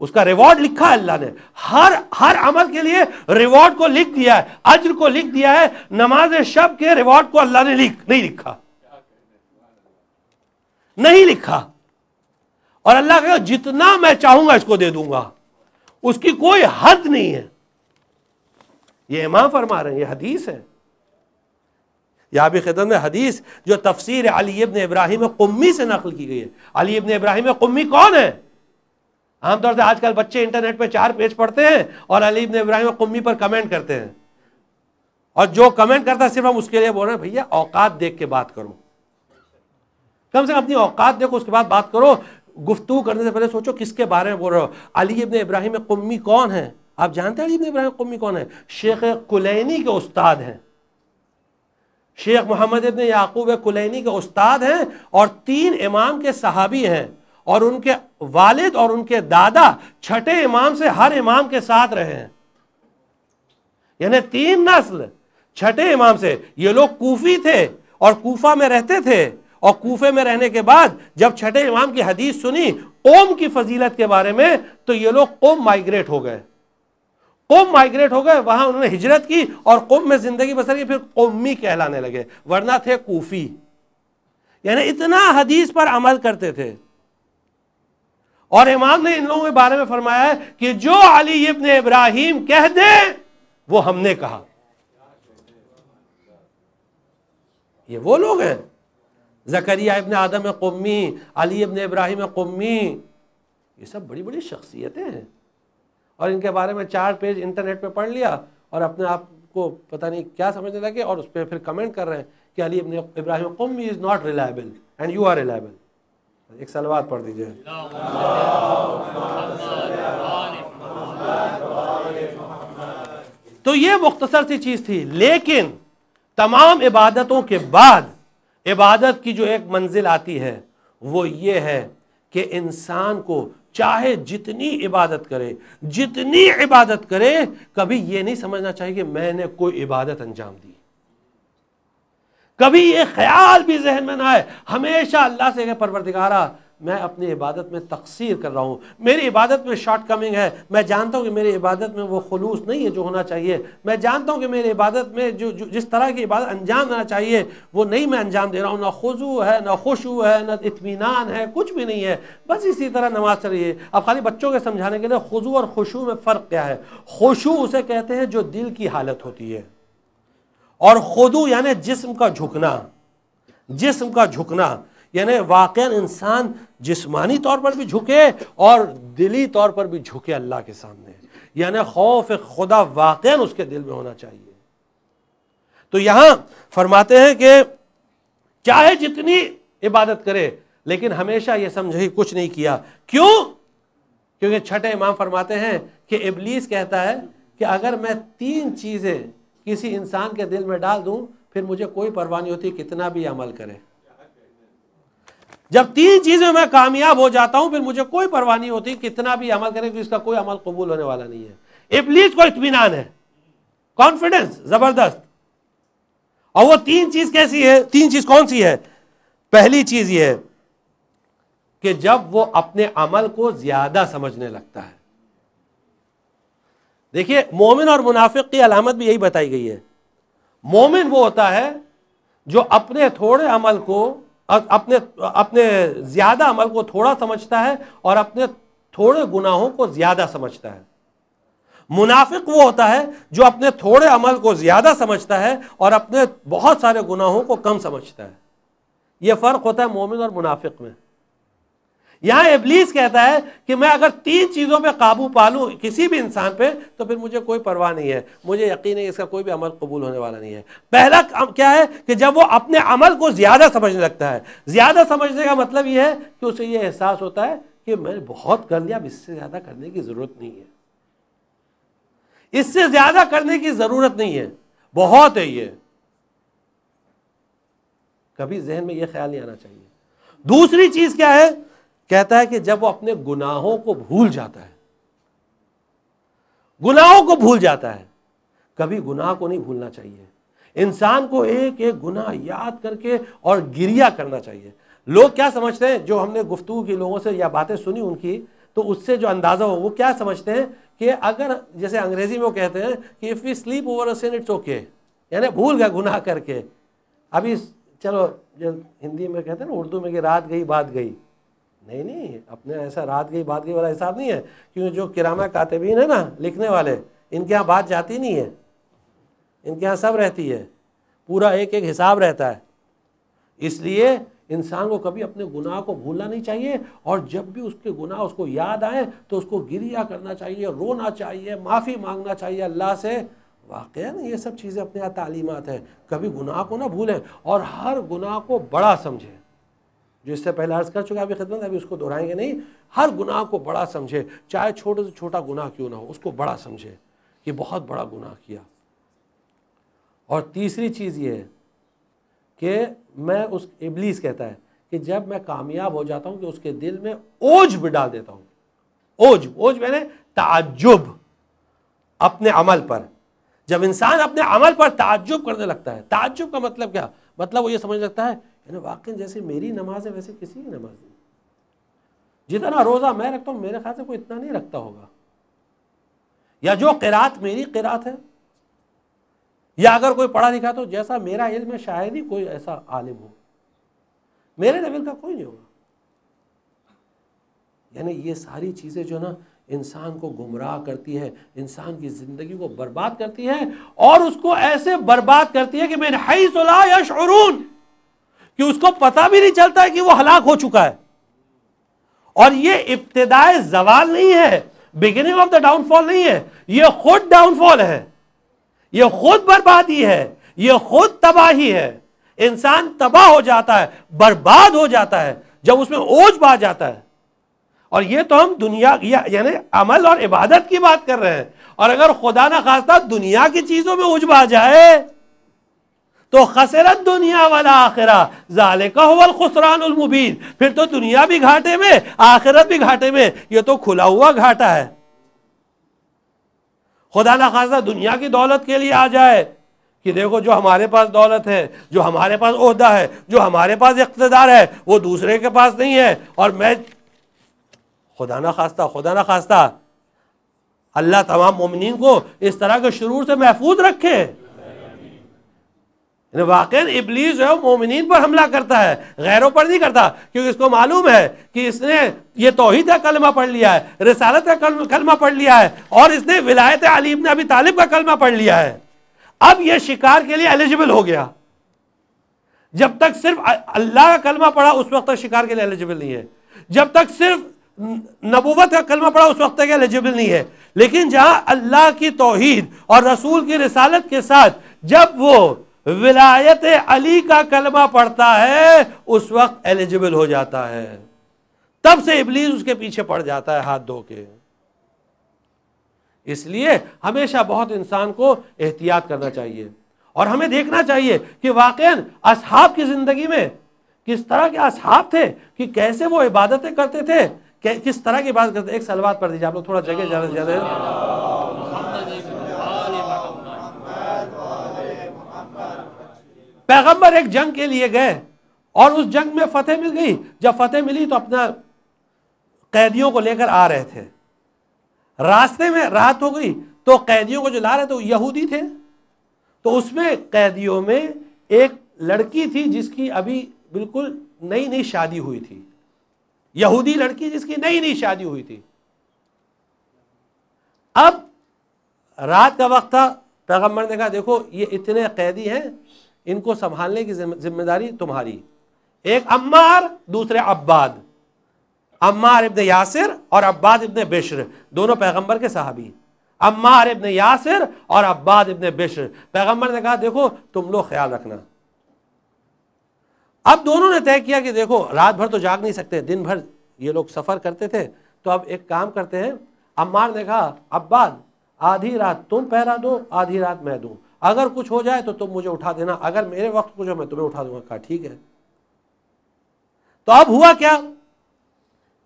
S1: اس کا ریوارڈ لکھا ہے اللہ نے، ہر عمل کے لیے ریوارڈ کو لکھ دیا ہے، اجر کو لکھ دیا ہے۔ نماز شب کے ریوارڈ کو اللہ نے نہیں لکھا، اور اللہ کہا جتنا میں چاہوں گا اس کو دے دوں گا، اس کی کوئی حد نہیں ہے۔ یہ امام فرما رہے ہیں، یہ حدیث ہے۔ یہاں بھی خدمت میں حدیث جو تفسیر علی ابن ابراہیم قمی سے نقل کی گئی ہے۔ علی ابن ابراہیم قمی کون ہے؟ عام طور سے آج کل بچے انٹرنیٹ پہ 4 پیج پڑھتے ہیں اور علی ابن ابراہیم قمی پر کمنٹ کرتے ہیں، اور جو کمنٹ کرتا ہے صرف ہم اس کے لیے بول رہے ہیں بھیا اوقات دیکھ کے بات کرو، کم سے کم اپنی اوقات دیکھو اس کے بعد بات کرو، گفتگو کرنے سے پہلے سوچو کس کے بارے میں بول رہے ہو۔ علی ابن ابراہیم قمی کون ہے؟ آپ جانتے ہیں علی ابن ابراہیم قمی کون ہے؟ شیخ کلینی کے استاد ہیں، شیخ محمد ابن یعقوب کلینی کے استاد ہیں، اور 3 امام کے صحابی ہیں، اور ان کے والد اور ان کے دادا چھٹے امام سے ہر امام کے ساتھ رہے ہیں، یعنی 3 نسل چھٹے امام سے۔ یہ لوگ کوفی تھے اور کوفہ میں رہتے تھے، اور کوفے میں رہنے کے بعد جب چھٹے امام کی حدیث سنی قوم کی فضیلت کے بارے میں، تو یہ لوگ قوم مائگریٹ ہو گئے، وہاں انہوں نے ہجرت کی اور قوم میں زندگی بسر کی، پھر قومی کہلانے لگے، ورنہ تھے کوفی، یعنی اتنا حدیث پر عمل کرتے تھے۔ اور امام نے ان لوگوں کے بارے میں فرمایا ہے کہ جو علی ابن ابراہیم کہہ دے وہ ہم نے کہا۔ یہ وہ لوگ ہیں، زکریا ابن آدم قمی، علی ابن ابراہیم قمی، یہ سب بڑی بڑی شخصیتیں ہیں، اور ان کے بارے میں 4 پیج انٹرنیٹ پہ پڑھ لیا اور اپنے آپ کو پتہ نہیں کیا سمجھنے لگے، اور اس پہ پھر کمنٹ کر رہے ہیں کہ Ali ibn Ibrahim Qummi is not reliable and you are reliable. ایک صلوات پڑھ دیجئے۔ تو یہ مختصر سی چیز تھی، لیکن تمام عبادتوں کے بعد عبادت کی جو ایک منزل آتی ہے وہ یہ ہے کہ انسان کو چاہے جتنی عبادت کرے کبھی یہ نہیں سمجھنا چاہیے کہ میں نے کوئی عبادت انجام دی، کبھی یہ خیال بھی ذہن میں نہ آئے، ہمیشہ اللہ سے کہ پروردگارا میں اپنی عبادت میں تقصیر کر رہا ہوں، میری عبادت میں شارٹ کمنگ ہے، میں جانتا ہوں کہ میری عبادت میں وہ خلوص نہیں ہے جو ہونا چاہیے، میں جانتا ہوں کہ میری عبادت میں جو جس طرح کی عبادت انجام دینا چاہیے وہ نہیں میں انجام دے رہا ہوں، نہ خضوع ہے، نہ خشوع ہے، نہ اطمینان ہے، کچھ بھی نہیں ہے، بس اسی طرح نماز چل رہی ہے۔ اب خالی بچوں کے سمجھانے کے لیے خضوع اور خشوع میں فرق کیا ہے؟ خشوع اسے کہتے ہیں جو دل کی حالت ہوتی ہے، اور خضوع یعنی جسم کا جھکنا، یعنی واقعا انسان جسمانی طور پر بھی جھکے اور دلی طور پر بھی جھکے اللہ کے سامنے، یعنی خوف خدا واقعا اس کے دل میں ہونا چاہیے۔ تو یہاں فرماتے ہیں کہ چاہے جتنی عبادت کرے لیکن ہمیشہ یہ سمجھے کچھ نہیں کیا، کیوں؟ کیونکہ چھٹے امام فرماتے ہیں کہ ابلیس کہتا ہے کہ اگر میں 3 چیزیں کسی انسان کے دل میں ڈال دوں پھر مجھے کوئی پرواہ نہیں ہوتی کتنا بھی عمل کرے، جب 3 چیزیں میں کامیاب ہو جاتا ہوں پھر مجھے کوئی پرواہ نہیں ہوتی کتنا بھی عمل کرے، کیونکہ اس کا کوئی عمل قبول ہونے والا نہیں ہے۔ ابلیس کو اطمینان ہے، کانفیڈنس زبردست، اور وہ 3 چیز کیسی ہے؟ 3 چیز کون سی ہے؟ پہلی چیز یہ ہے کہ جب وہ اپنے عمل کو زیادہ سمجھنے لگتا ہے. دیکھیے مومن اور منافق کی علامت بھی یہی بتائی گئی ہے. مومن وہ ہوتا ہے جو اپنے تھوڑے عمل کو اپنے زیادہ عمل کو تھوڑا سمجھتا ہے اور اپنے تھوڑے گناہوں کو زیادہ سمجھتا ہے. منافق وہ ہوتا ہے جو اپنے تھوڑے عمل کو زیادہ سمجھتا ہے اور اپنے بہت سارے گناہوں کو کم سمجھتا ہے. یہ فرق ہوتا ہے مومن اور منافق میں. یہاں ابلیس کہتا ہے کہ میں اگر 3 چیزوں پہ قابو پالوں کسی بھی انسان پہ تو پھر مجھے کوئی پرواہ نہیں ہے, مجھے یقین ہے اس کا کوئی بھی عمل قبول ہونے والا نہیں ہے. پہلا کیا ہے کہ جب وہ اپنے عمل کو زیادہ سمجھنے لگتا ہے. زیادہ سمجھنے کا مطلب یہ ہے کہ اسے یہ احساس ہوتا ہے کہ میں نے بہت کر لیا, اب اس سے زیادہ کرنے کی ضرورت نہیں ہے, اس سے زیادہ کرنے کی ضرورت نہیں ہے, بہت ہے یہ. کبھی ذہن میں یہ خیال نہیں آنا چاہیے. دوسری چیز کیا ہے, کہتا ہے کہ جب وہ اپنے گناہوں کو بھول جاتا ہے, گناہوں کو بھول جاتا ہے. کبھی گناہ کو نہیں بھولنا چاہیے. انسان کو ایک ایک گناہ یاد کر کے اور گریہ کرنا چاہیے. لوگ کیا سمجھتے ہیں, جو ہم نے گفتگو کی لوگوں سے یا باتیں سنی ان کی, تو اس سے جو اندازہ ہو, وہ کیا سمجھتے ہیں کہ اگر جیسے انگریزی میں وہ کہتے ہیں کہ if we sleep over a sin it's okay, یعنی بھول گئے گناہ کر کے. ابھی چلو جو ہندی میں کہتے ہیں نا, اردو میں کہ رات گئی بات گئی. نہیں, اپنے ایسا رات گئی بات گئی والا حساب نہیں ہے, کیونکہ جو کرامہ کاتبین ہے نا, لکھنے والے, ان کے ہاں بات جاتی نہیں ہے, ان کے ہاں سب رہتی ہے, پورا ایک ایک حساب رہتا ہے. اس لیے انسان کو کبھی اپنے گناہ کو بھولنا نہیں چاہیے, اور جب بھی اس کے گناہ اس کو یاد آئے تو اس کو گریہ کرنا چاہیے, رونا چاہیے, معافی مانگنا چاہیے اللہ سے. واقعا یہ سب چیزیں اپنے یہاں تعلیمات ہیں. کبھی گناہ کو نہ بھولیں اور ہر گناہ کو بڑا سمجھیں. جو اس سے پہلے عرض کر چکا ابھی خدمت, ابھی اس کو دہرائیں گے نہیں. ہر گناہ کو بڑا سمجھے, چاہے چھوٹے سے چھوٹا گناہ کیوں نہ ہو, اس کو بڑا سمجھے کہ بہت بڑا گناہ کیا. اور تیسری چیز یہ ہے کہ میں اس ابلیس کہتا ہے کہ جب میں کامیاب ہو جاتا ہوں کہ اس کے دل میں اوج بھی ڈال دیتا ہوں. اوج میں نے تعجب اپنے عمل پر. جب انسان اپنے عمل پر تعجب کرنے لگتا ہے, تعجب کا مطلب کیا, مطلب وہ یہ سمجھ لگتا ہے یعنی واقعی جیسے میری نماز ہے ویسے کسی کی نماز نہیں. جتنا روزہ میں رکھتا ہوں میرے خیال سے کوئی اتنا نہیں رکھتا ہوگا, یا جو قرات میری قرات ہے, یا اگر کوئی پڑھا لکھا تو جیسا میرا علم ہے شاید ہی کوئی ایسا عالم ہو, میرے لیول کا کوئی نہیں ہوگا. یعنی یہ ساری چیزیں جو نا انسان کو گمراہ کرتی ہے, انسان کی زندگی کو برباد کرتی ہے, اور اس کو ایسے برباد کرتی ہے کہ من حیث لا یشعرون, کہ اس کو پتہ بھی نہیں چلتا ہے کہ وہ ہلاک ہو چکا ہے. اور یہ ابتدائے زوال نہیں ہے, بگننگ آف دا ڈاؤن فال نہیں ہے, یہ خود ڈاؤن فال ہے, یہ خود بربادی ہے, یہ خود تباہی ہے. انسان تباہ ہو جاتا ہے, برباد ہو جاتا ہے جب اس میں اوج پا جاتا ہے. اور یہ تو ہم دنیا یعنی عمل اور عبادت کی بات کر رہے ہیں, اور اگر خدا نہ خواستہ دنیا کی چیزوں میں اوج پا جائے تو خسرت دنیا والآخرہ ذالک هو الخسران المبین. پھر تو دنیا بھی گھاٹے میں, آخرت بھی گھاٹے میں. یہ تو کھلا ہوا گھاٹا ہے. خدا نہ خواستہ دنیا کی دولت کے لیے آ جائے کہ دیکھو جو ہمارے پاس دولت ہے, جو ہمارے پاس عہدہ ہے, جو ہمارے پاس اقتدار ہے, وہ دوسرے کے پاس نہیں ہے, اور میں خدا نہ خواستہ اللہ تمام مومنین کو اس طرح کے شرور سے محفوظ رکھے. واقعاً ابلیس جو ہے مومنین پر حملہ کرتا ہے, غیروں پر نہیں کرتا, کیونکہ اس کو معلوم ہے کہ اس نے یہ توحید کا کلمہ پڑھ لیا ہے, رسالت کا کلمہ پڑھ لیا ہے, اور اس نے ولایت علی ابن ابی طالب کا کلمہ پڑھ لیا ہے. اب یہ شکار کے لیے ایلیجبل ہو گیا. جب تک صرف اللہ کا کلمہ پڑھا اس وقت تک شکار کے لیے ایلیجبل نہیں ہے. جب تک صرف نبوت کا کلمہ پڑھا اس وقت تک ایلیجبل نہیں ہے. لیکن جہاں اللہ کی توحید اور رسول کی رسالت کے ساتھ جب وہ ولایت علی کا کلمہ پڑھتا ہے اس وقت ایلیجبل ہو جاتا ہے. تب سے ابلیس اس کے پیچھے پڑ جاتا ہے ہاتھ دھو کے. اس لیے ہمیشہ بہت انسان کو احتیاط کرنا چاہیے, اور ہمیں دیکھنا چاہیے کہ واقعاً اصحاب کی زندگی میں کس طرح کے اصحاب تھے, کہ کیسے وہ عبادتیں کرتے تھے, کس طرح کی عبادت کرتے. ایک صلوات پڑھ دیجیے آپ لوگ, تھوڑا جگہ زیادہ. پیغمبر ایک جنگ کے لیے گئے, اور اس جنگ میں فتح مل گئی. جب فتح ملی تو اپنا قیدیوں کو لے کر آ رہے تھے, راستے میں راحت ہو گئی تو قیدیوں کو جو لا رہے تھے وہ یہودی تھے. تو اس میں قیدیوں میں ایک لڑکی تھی جس کی ابھی بالکل نئی نئی شادی ہوئی تھی, یہودی لڑکی جس کی نئی نئی شادی ہوئی تھی. اب رات کا وقت تھا, پیغمبر نے کہا دیکھو یہ اتنے قیدی ہیں, ان کو سنبھالنے کی ذمہ داری تمہاری. ایک عمار, دوسرے عباد, عمار ابن یاسر اور عباد ابن بشر, دونوں پیغمبر کے صحابی. عمار ابن یاسر اور عباد ابن بشر. پیغمبر نے کہا دیکھو تم لوگ خیال رکھنا. اب دونوں نے طے کیا کہ دیکھو رات بھر تو جاگ نہیں سکتے, دن بھر یہ لوگ سفر کرتے تھے, تو اب ایک کام کرتے ہیں. عمار نے کہا عباد آدھی رات تم پہرا دو, آدھی رات میں دوں, اگر کچھ ہو جائے تو تم مجھے اٹھا دینا, اگر میرے وقت کچھ ہو میں تمہیں اٹھا دوں گا. کہا ٹھیک ہے. تو اب ہوا کیا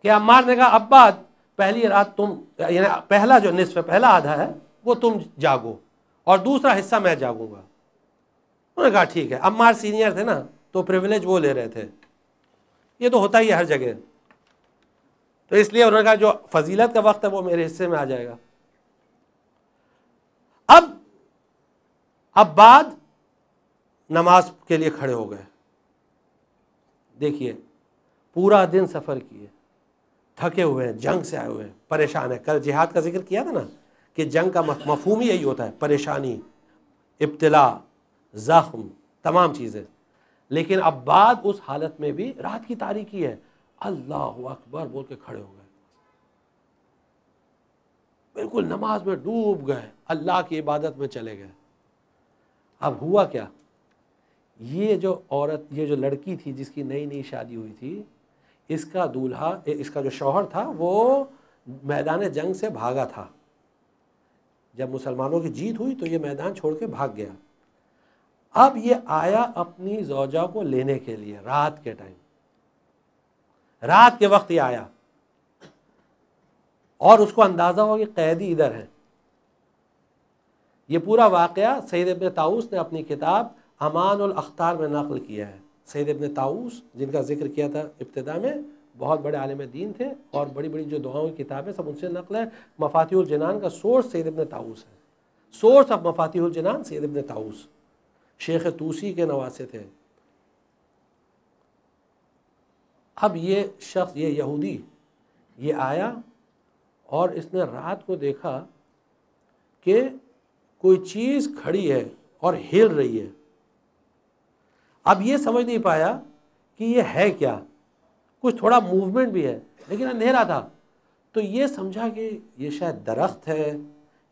S1: کہ عمار نے کہا عباد پہلی رات تم, یعنی پہلا جو نصف پہلا آدھا ہے وہ تم جاگو اور دوسرا حصہ میں جاگوں گا. انہوں نے کہا ٹھیک ہے. عمار سینئر تھے نا تو پریویلیج وہ لے رہے تھے, یہ تو ہوتا ہی ہے ہر جگہ, تو اس لیے انہوں نے کہا جو فضیلت کا وقت ہے وہ میرے حصے میں آ جائے گا. اب عباد نماز کے لیے کھڑے ہو گئے. دیکھیے پورا دن سفر کیے, تھکے ہوئے ہیں, جنگ سے آئے ہوئے ہیں, پریشان ہیں. کل جہاد کا ذکر کیا تھا نا کہ جنگ کا مفہوم ہی یہی ہوتا ہے, پریشانی, ابتلا, زخم, تمام چیزیں. لیکن عباد اس حالت میں بھی, رات کی تاریکی ہے, اللہ اکبر بول کے کھڑے ہو گئے, بالکل نماز میں ڈوب گئے, اللہ کی عبادت میں چلے گئے. اب ہوا کیا, یہ جو عورت, یہ جو لڑکی تھی جس کی نئی نئی شادی ہوئی تھی, اس کا دولہا, اس کا جو شوہر تھا وہ میدان جنگ سے بھاگا تھا. جب مسلمانوں کی جیت ہوئی تو یہ میدان چھوڑ کے بھاگ گیا. اب یہ آیا اپنی زوجہ کو لینے کے لیے رات کے ٹائم, رات کے وقت یہ آیا, اور اس کو اندازہ ہوا کہ قیدی ادھر ہیں. یہ پورا واقعہ سید ابن طاؤس نے اپنی کتاب امان الاخطار میں نقل کیا ہے. سید ابن طاؤس جن کا ذکر کیا تھا ابتدا میں, بہت بڑے عالم دین تھے, اور بڑی بڑی جو دعاؤں کی کتابیں سب ان سے نقل ہے. مفاتیح الجنان کا سورس سید ابن طاؤس ہے, سورس آف مفاتیح الجنان سید ابن طاؤس, شیخ توسی کے نواسے تھے. اب یہ شخص, یہ یہودی, یہ آیا اور اس نے رات کو دیکھا کہ کوئی چیز کھڑی ہے اور ہل رہی ہے. اب یہ سمجھ نہیں پایا کہ یہ ہے کیا, کچھ تھوڑا موومنٹ بھی ہے لیکن اندھیرا تھا, تو یہ سمجھا کہ یہ شاید درخت ہے,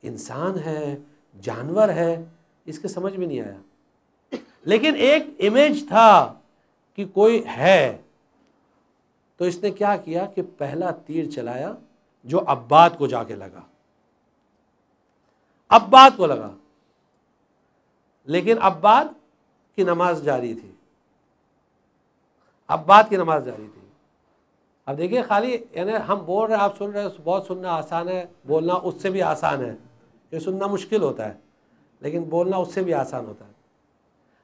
S1: انسان ہے, جانور ہے, اس کے سمجھ میں نہیں آیا. لیکن ایک امیج تھا کہ کوئی ہے, تو اس نے کیا کیا کہ پہلا تیر چلایا جو عباد کو جا کے لگا, عباد کو لگا, لیکن عباد کی نماز جاری تھی, عباد کی نماز جاری تھی. اب دیکھیں خالی, یعنی ہم بول رہے ہیں آپ سن رہے ہیں, بہت سننا آسان ہے, بولنا اس سے بھی آسان ہے. یہ سننا مشکل ہوتا ہے لیکن بولنا اس سے بھی آسان ہوتا ہے.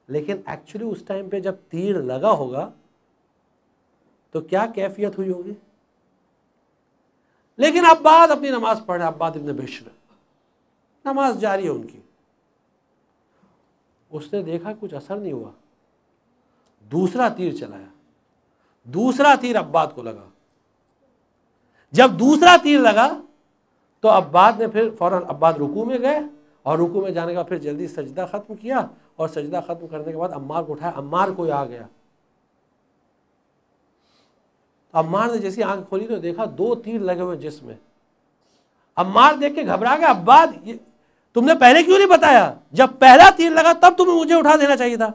S1: لیکن ایکچولی اس ٹائم پہ جب تیر لگا ہوگا تو کیا کیفیت ہوئی ہوگی. لیکن عباد اپنی نماز پڑھ رہے, عباد ابن بشر, نماز جاری ہے ان کی. اس نے دیکھا کچھ اثر نہیں ہوا, دوسرا تیر چلایا, دوسرا تیر عباد کو لگا. جب دوسرا تیر لگا تو عباد نے پھر فوراً عباد رکوع میں گئے, اور رکوع میں جانے کے بعد پھر جلدی سجدہ ختم کیا, اور سجدہ ختم کرنے کے بعد عمار کو اٹھایا. عمار کوئی آ گیا, عمار نے جیسی آنکھ کھولی تو دیکھا دو تیر لگے ہوئے جسم میں. عمار دیکھ کے گھبرا گیا, عباد تم نے پہلے کیوں نہیں بتایا, جب پہلا تیر لگا تب تمہیں مجھے اٹھا دینا چاہیے تھا.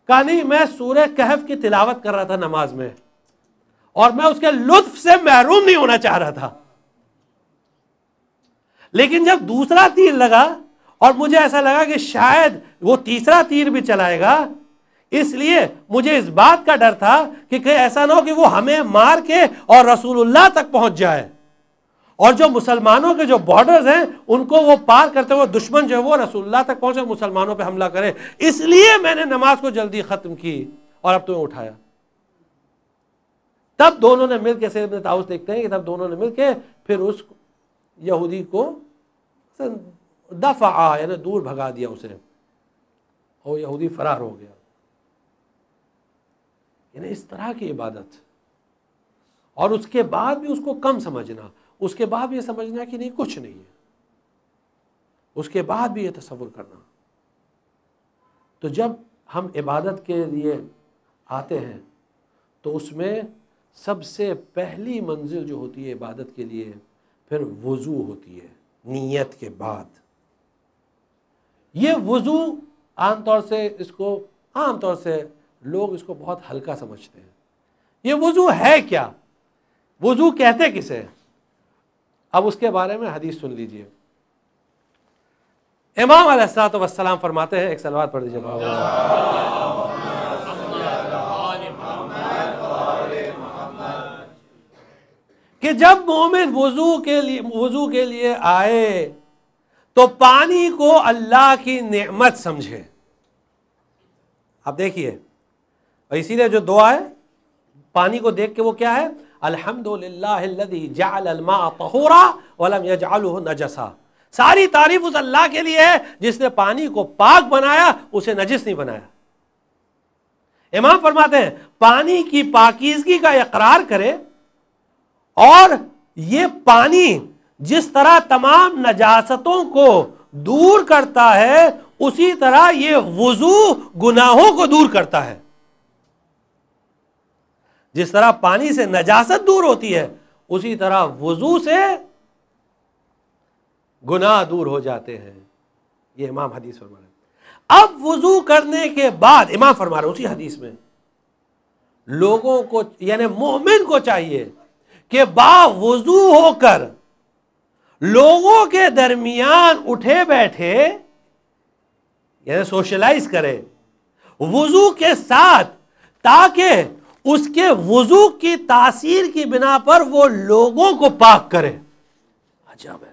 S1: کہا نہیں, میں سورہ کہف کی تلاوت کر رہا تھا نماز میں, اور میں اس کے لطف سے محروم نہیں ہونا چاہ رہا تھا. لیکن جب دوسرا تیر لگا اور مجھے ایسا لگا کہ شاید وہ تیسرا تیر بھی چلائے گا, اس لیے مجھے اس بات کا ڈر تھا کہ کہیں ایسا نہ ہو کہ وہ ہمیں مار کے اور رسول اللہ تک پہنچ جائے, اور جو مسلمانوں کے جو بارڈرز ہیں ان کو وہ پار کرتے ہوئے دشمن جو ہے وہ رسول اللہ تک پہنچے اور مسلمانوں پہ حملہ کرے. اس لیے میں نے نماز کو جلدی ختم کی, اور اب تمہیں اٹھایا. تب دونوں نے مل کے، سید ابن طاؤس دیکھتے ہیں کہ تب دونوں نے مل کے پھر اس یہودی کو دفعہ یعنی دور بھگا دیا اسے، اور یہودی فرار ہو گیا. یعنی اس طرح کی عبادت، اور اس کے بعد بھی اس کو کم سمجھنا، اس کے بعد بھی یہ سمجھنا کہ نہیں کچھ نہیں ہے، اس کے بعد بھی یہ تصور کرنا. تو جب ہم عبادت کے لیے آتے ہیں تو اس میں سب سے پہلی منزل جو ہوتی ہے عبادت کے لیے پھر وضو ہوتی ہے نیت کے بعد. یہ وضو عام طور سے لوگ اس کو بہت ہلکا سمجھتے ہیں. یہ وضو ہے کیا؟ وضو کہتے کسے؟ اب اس کے بارے میں حدیث سن لیجئے. امام علیہ الصلوۃ والسلام فرماتے ہیں، ایک صلوات پڑھ دیجیے، کہ جب مومن وضو کے لیے آئے تو پانی کو اللہ کی نعمت سمجھے. اب دیکھیے، اور اسی لیے جو دعا ہے پانی کو دیکھ کے وہ کیا ہے؟ الحمدللہ الذی جعل الماء طہورا ولم یجعلہ نجسا. ساری تعریف اس اللہ کے لیے ہے جس نے پانی کو پاک بنایا، اسے نجس نہیں بنایا. امام فرماتے ہیں پانی کی پاکیزگی کا اقرار کرے، اور یہ پانی جس طرح تمام نجاستوں کو دور کرتا ہے اسی طرح یہ وضو گناہوں کو دور کرتا ہے. جس طرح پانی سے نجاست دور ہوتی ہے اسی طرح وضو سے گناہ دور ہو جاتے ہیں. یہ امام حدیث فرما رہے ہیں. اب وضو کرنے کے بعد امام فرما رہے ہیں اسی حدیث میں لوگوں کو یعنی مومن کو چاہیے کہ با وضو ہو کر لوگوں کے درمیان اٹھے بیٹھے یعنی سوشلائز کرے وضو کے ساتھ، تاکہ اس کے وضو کی تاثیر کی بنا پر وہ لوگوں کو پاک کرے. عجب ہے.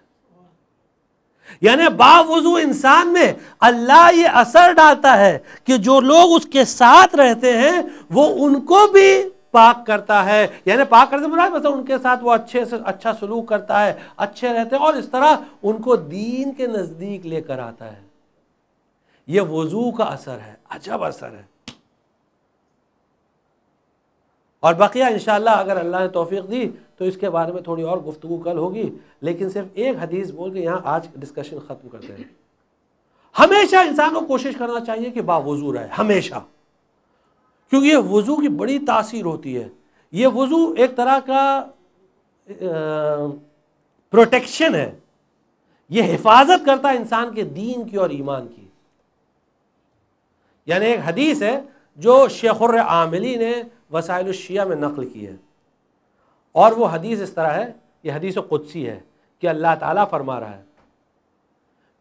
S1: یعنی باوضو انسان میں اللہ یہ اثر ڈالتا ہے کہ جو لوگ اس کے ساتھ رہتے ہیں وہ ان کو بھی پاک کرتا ہے. یعنی پاک کرنے سے مراد مثلا ان کے ساتھ وہ اچھے سے اچھا سلوک کرتا ہے، اچھے رہتے ہیں، اور اس طرح ان کو دین کے نزدیک لے کر آتا ہے. یہ وضو کا اثر ہے، عجب اثر ہے. اور بقیہ انشاءاللہ اگر اللہ نے توفیق دی تو اس کے بارے میں تھوڑی اور گفتگو کل ہوگی، لیکن صرف ایک حدیث بول کے یہاں آج ڈسکشن ختم کرتے ہیں. ہمیشہ انسان کو کوشش کرنا چاہیے کہ باوضو رہے، ہمیشہ، کیونکہ یہ وضو کی بڑی تاثیر ہوتی ہے. یہ وضو ایک طرح کا پروٹیکشن ہے، یہ حفاظت کرتا ہے انسان کے دین کی اور ایمان کی. یعنی ایک حدیث ہے جو شیخ العاملی نے وسائل الشیعہ میں نقل کی ہے، اور وہ حدیث اس طرح ہے، یہ حدیث قدسی ہے کہ اللہ تعالیٰ فرما رہا ہے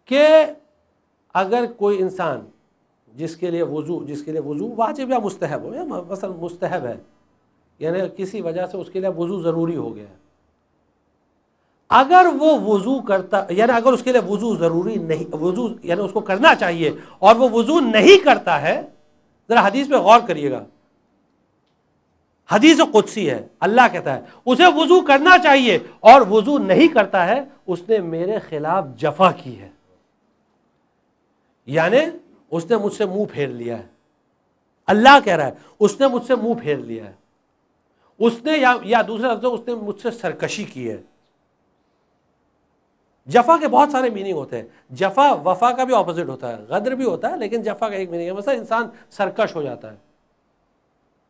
S1: کہ اگر کوئی انسان جس کے لیے وضو واجب یا مستحب ہو، یا مثلا مستحب ہے یعنی کسی وجہ سے اس کے لیے وضو ضروری ہو گیا ہے، اگر وہ وضو کرتا یعنی اگر اس کے لیے وضو ضروری نہیں، وضو یعنی اس کو کرنا چاہیے اور وہ وضو نہیں کرتا ہے، ذرا حدیث پہ غور کریے گا، حدیث قدسی ہے، اللہ کہتا ہے اسے وضو کرنا چاہیے اور وضو نہیں کرتا ہے، اس نے میرے خلاف جفا کی ہے، یعنی اس نے مجھ سے منہ پھیر لیا ہے. اللہ کہہ رہا ہے اس نے مجھ سے منہ پھیر لیا ہے، اس نے یا دوسرے لفظ اس نے مجھ سے سرکشی کی ہے. جفا کے بہت سارے میننگ ہوتے ہیں. جفا وفا کا بھی اپوزٹ ہوتا ہے، غدر بھی ہوتا ہے، لیکن جفا کا ایک میننگ ہے مثلا انسان سرکش ہو جاتا ہے،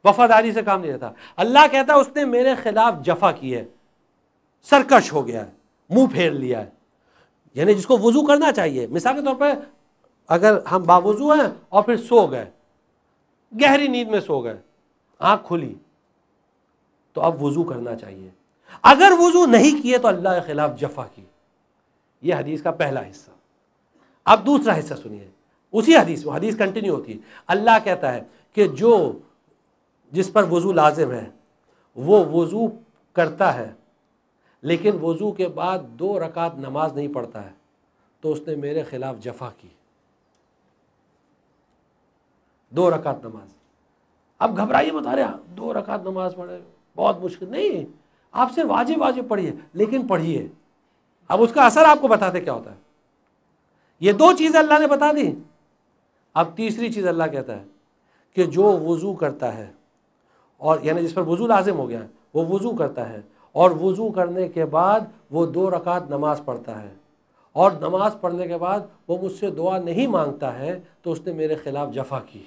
S1: وفاداری سے کام نہیں لیتا. اللہ کہتا ہے اس نے میرے خلاف جفا کی ہے، سرکش ہو گیا ہے، منہ پھیر لیا ہے. یعنی جس کو وضو کرنا چاہیے، مثال کے طور پہ اگر ہم باوضو ہیں اور پھر سو گئے، گہری نیند میں سو گئے، آنکھ کھلی، تو اب وضو کرنا چاہیے. اگر وضو نہیں کیے تو اللہ کے خلاف جفا کی. یہ حدیث کا پہلا حصہ. اب دوسرا حصہ سنیے، اسی حدیث میں حدیث کنٹینیو ہوتی ہے. اللہ کہتا ہے کہ جس پر وضو لازم ہے وہ وضو کرتا ہے لیکن وضو کے بعد 2 رکعت نماز نہیں پڑھتا ہے تو اس نے میرے خلاف جفا کی. 2 رکعت نماز. اب گھبرائیے مت، ارے 2 رکعت نماز پڑھے بہت مشکل، نہیں، آپ سے واجب پڑھیے، لیکن پڑھیے۔ اب اس کا اثر آپ کو بتاتے کیا ہوتا ہے۔ یہ 2 چیزیں اللہ نے بتا دی، اب تیسری چیز اللہ کہتا ہے کہ جو وضو کرتا ہے، اور یعنی جس پر وضو لازم ہو گیا ہے وہ وضو کرتا ہے، اور وضو کرنے کے بعد وہ 2 رکعت نماز پڑھتا ہے، اور نماز پڑھنے کے بعد وہ مجھ سے دعا نہیں مانگتا ہے، تو اس نے میرے خلاف جفا کی،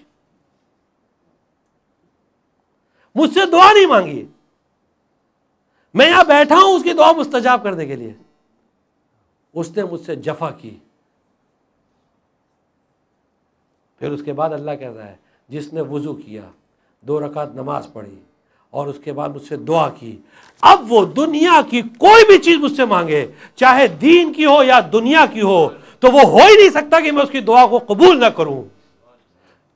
S1: مجھ سے دعا نہیں مانگی، میں یہاں بیٹھا ہوں اس کی دعا مستجاب کرنے کے لیے، اس نے مجھ سے جفا کی۔ پھر اس کے بعد اللہ کہتا ہے جس نے وضو کیا، 2 رکعت نماز پڑھی، اور اس کے بعد مجھ سے دعا کی، اب وہ دنیا کی کوئی بھی چیز مجھ سے مانگے، چاہے دین کی ہو یا دنیا کی ہو، تو وہ ہو ہی نہیں سکتا کہ میں اس کی دعا کو قبول نہ کروں۔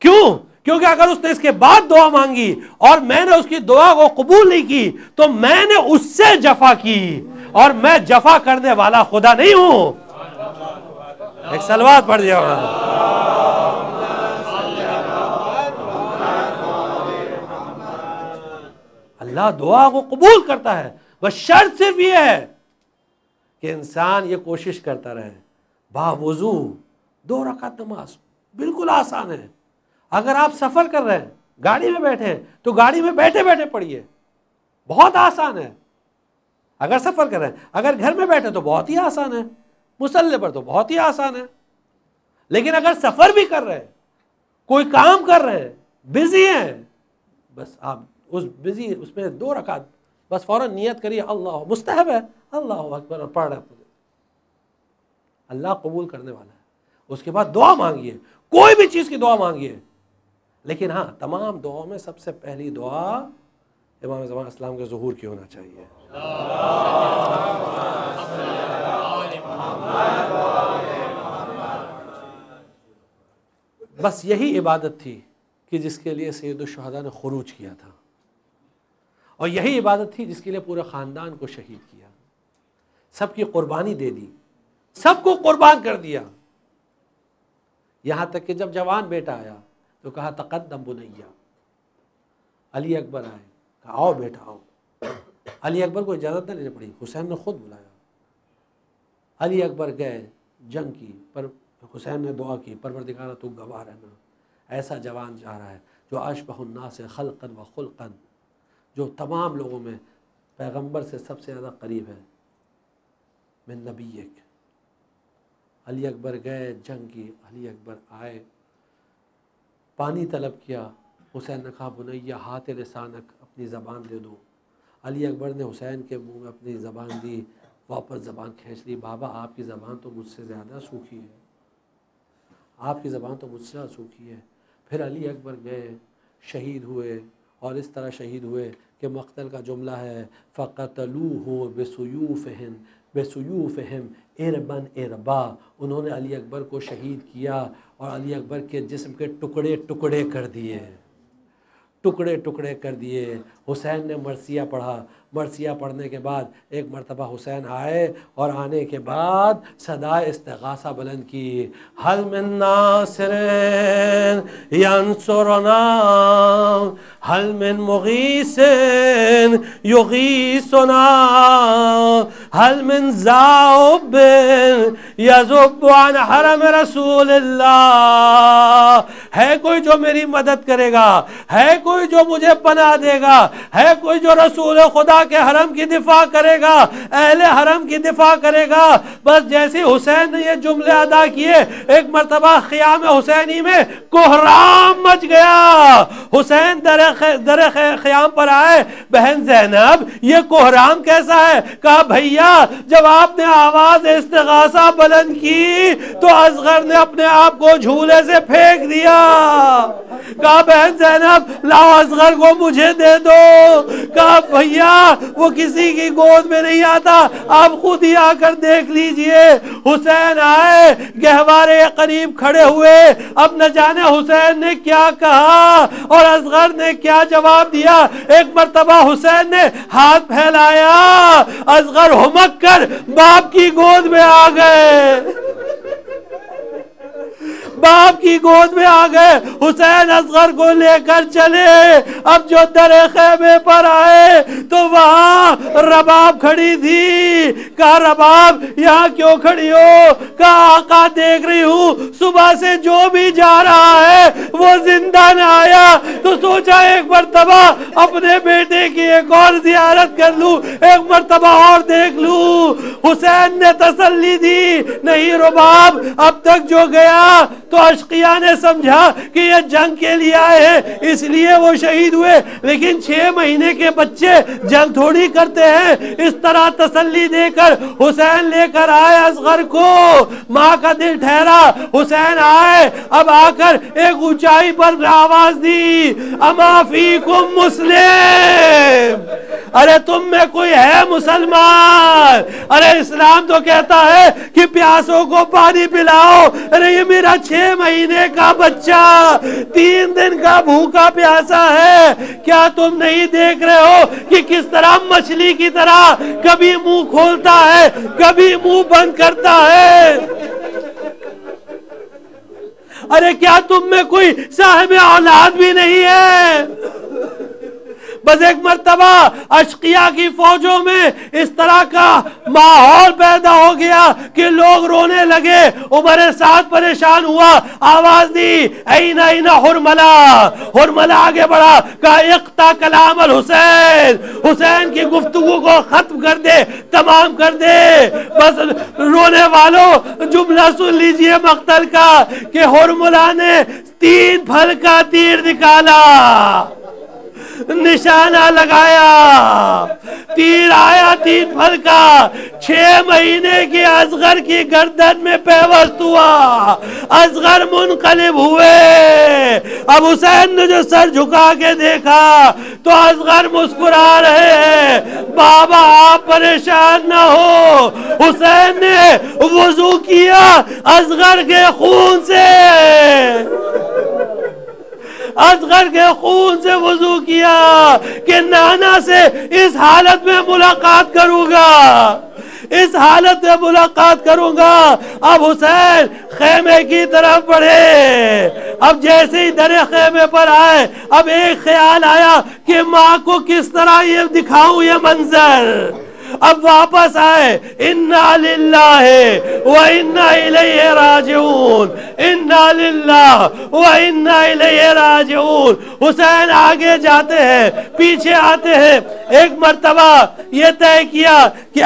S1: کیوں؟ کیونکہ اگر اس نے اس کے بعد دعا مانگی اور میں نے اس کی دعا کو قبول نہیں کی، تو میں نے اس سے جفا کی، اور میں جفا کرنے والا خدا نہیں ہوں۔ ایک صلوات پڑھ دیا اللہ دعا کو قبول کرتا ہے، بس شرط صرف یہ ہے کہ انسان یہ کوشش کرتا رہے، باوضو 2 رکعت نماز بالکل آسان ہے۔ اگر آپ سفر کر رہے ہیں، گاڑی میں بیٹھے ہیں، تو گاڑی میں بیٹھے بیٹھے پڑھیے، بہت آسان ہے۔ اگر سفر کر رہے ہیں، اگر گھر میں بیٹھے تو بہت ہی آسان ہے، مصلی پر تو بہت ہی آسان ہے۔ لیکن اگر سفر بھی کر رہے ہیں، کوئی کام کر رہے ہیں، بزی ہیں، بس آپ اس بزی اس میں 2 رکعت بس فوراً نیت کریے، اللہ مستحب ہے، اللہ اکبر، اور پڑھ رہے ہیں، اللہ قبول کرنے والا ہے۔ اس کے بعد دعا مانگیے، کوئی بھی چیز کی دعا مانگیے، لیکن ہاں تمام دعاؤں میں سب سے پہلی دعا امام زمان اسلام کے ظہور کی ہونا چاہیے۔ بس یہی عبادت تھی کہ جس کے لیے سید الشہداء نے خروج کیا تھا، اور یہی عبادت تھی جس کے لیے پورے خاندان کو شہید کیا، سب کی قربانی دے دی، سب کو قربان کر دیا، یہاں تک کہ جب جوان بیٹا آیا تو کہا تقدم بنیا، علی اکبر آئے، کہا آؤ بیٹا آؤ۔ علی اکبر کو اجازت نہ لینی پڑی، حسین نے خود بلایا، علی اکبر گئے، جنگ کی، پر حسین نے دعا کی، پروردگارا تو گواہ رہنا، ایسا جوان جا رہا ہے جو اشبہ الناس خلقا و خلقا، جو تمام لوگوں میں پیغمبر سے سب سے زیادہ قریب ہے، من نبیک۔ علی اکبر گئے، جنگ کی، علی اکبر آئے، پانی طلب کیا، حسین نے کہا بنیا ہاتھ لسانک، اپنی زبان دے دو۔ علی اکبر نے حسین کے منہ میں اپنی زبان دی، واپس زبان کھینچ لی، بابا آپ کی زبان تو مجھ سے زیادہ سوکھی ہے، آپ کی زبان تو مجھ سے سوکھی ہے۔ پھر علی اکبر گئے، شہید ہوئے، اور اس طرح شہید ہوئے کہ مقتل کا جملہ ہے فَقَتَلُوهُ بِسُيُوفِهِمْ بِسُيُوفِهِمْ اِرْبًا اِرْبًا، انہوں نے علی اکبر کو شہید کیا اور علی اکبر کے جسم کے ٹکڑے ٹکڑے کر دیے، ٹکڑے ٹکڑے کر دیے۔ حسین نے مرثیہ پڑھا، مرثیہ پڑھنے کے بعد ایک مرتبہ حسین آئے، اور آنے کے بعد صدائے استغاثہ بلند کی، حل من ناصر ینصرنا حل من مغیث یغیثنا حل من ذاب یذب عن حرم رسول اللہ، ہے کوئی جو میری مدد کرے گا، ہے کوئی جو مجھے پناہ دے گا، ہے کوئی جو رسول خدا کے حرم کی دفاع کرے گا، اہل حرم کی دفاع کرے گا۔ بس جیسے حسین نے یہ جملے ادا کیے، ایک مرتبہ خیام حسینی میں کوہرام مچ گیا۔ حسین در خیام پر آئے، بہن زینب یہ کوہرام کیسا ہے؟ کہا بھیا جب آپ نے آواز استغاثہ بلند کی تو اصغر نے اپنے آپ کو جھولے سے پھینک دیا۔ کہا بہن زینب لاؤ اصغر کو مجھے دے دو۔ کہا بھیا وہ کسی کی گود میں نہیں آتا، آپ خود ہی آ کر دیکھ لیجئے۔ حسین آئے، گہوارے قریب کھڑے ہوئے، اب نہ جانے حسین نے کیا کہا اور اصغر نے کیا جواب دیا۔ ایک مرتبہ حسین نے ہاتھ پھیلایا، اصغر ہمک کر باپ کی گود میں آ گئے، باپ کی گود میں آ گئے، حسین اصغر کو لے کر چلے۔ اب جو در خیمے پر آئے تو وہاں رباب کھڑی تھی۔ کہا رباب یہاں کیوں کھڑی ہو؟ کہا آقا دیکھ رہی ہوں صبح سے جو بھی جا رہا ہے وہ زندہ نہ آیا، تو سوچا ایک مرتبہ اپنے بیٹے کی ایک اور زیارت کر لوں، ایک مرتبہ اور دیکھ لوں۔ حسین نے تسلی دی، نہیں رباب اب تک جو گیا تو اشقیاء نے سمجھا کہ یہ جنگ کے لیے آئے ہیں اس لیے وہ شہید ہوئے، لیکن 6 مہینے کے بچے جنگ تھوڑی کرتے ہیں۔ اس طرح تسلی دے کر حسین لے کر آئے اصغر کو۔ ماں کا دل ٹھہرا، حسین آئے، اب آ کر ایک اونچائی پر آواز دی، اما فیکم مسلم، ارے تم میں کوئی ہے مسلمان؟ ارے اسلام تو کہتا ہے کہ پیاسوں کو پانی پلاؤ، ارے یہ میرا 6 مہینے کا بچہ 3 دن کا بھوکا پیاسا ہے، کیا تم نہیں دیکھ رہے ہو کہ کس طرح مچھلی کی طرح کبھی منہ کھولتا ہے کبھی منہ بند کرتا ہے؟ ارے کیا تم میں کوئی صاحب اولاد بھی نہیں ہے؟ بس ایک مرتبہ اشقیاء کی فوجوں میں اس طرح کا ماحول پیدا ہو گیا کہ لوگ رونے لگے۔ عمر سعد پریشان ہوا، آواز دی، این این حرملہ، حرملہ آگے بڑھا، کہا اقطع کلام الحسین، حسین کی گفتگو کو ختم کر دے، تمام کر دے۔ بس رونے والوں جملہ سن لیجئے مقتل کا کہ حرملہ نے 3 پھل کا تیر نکالا، نشانہ لگایا، تیر آیا 3 پھل کا، 6 مہینے کی اصغر کی گردن میں پیوست ہوا، اصغر منقلب ہوئے۔ اب حسین نے جو سر جھکا کے دیکھا تو اصغر مسکرا رہے ہیں، بابا آپ پریشان نہ ہو، حسین نے وضو کیا اصغر کے خون سے، اصغر کے خون سے وضو کیا کہ نانا سے اس حالت میں ملاقات کروں گا، اس حالت میں ملاقات کروں گا۔ اب حسین خیمے کی طرف بڑھے، اب جیسے ہی در خیمے پر آئے اب ایک خیال آیا کہ ماں کو کس طرح یہ دکھاؤں یہ منظر۔ اب واپس آئے، انا للہ و انا الیہ راجعون، انا للہ و انا الیہ راجعون۔ حسین آگے جاتے ہیں، پیچھے آتے ہیں۔ ایک مرتبہ یہ طے کیا کہ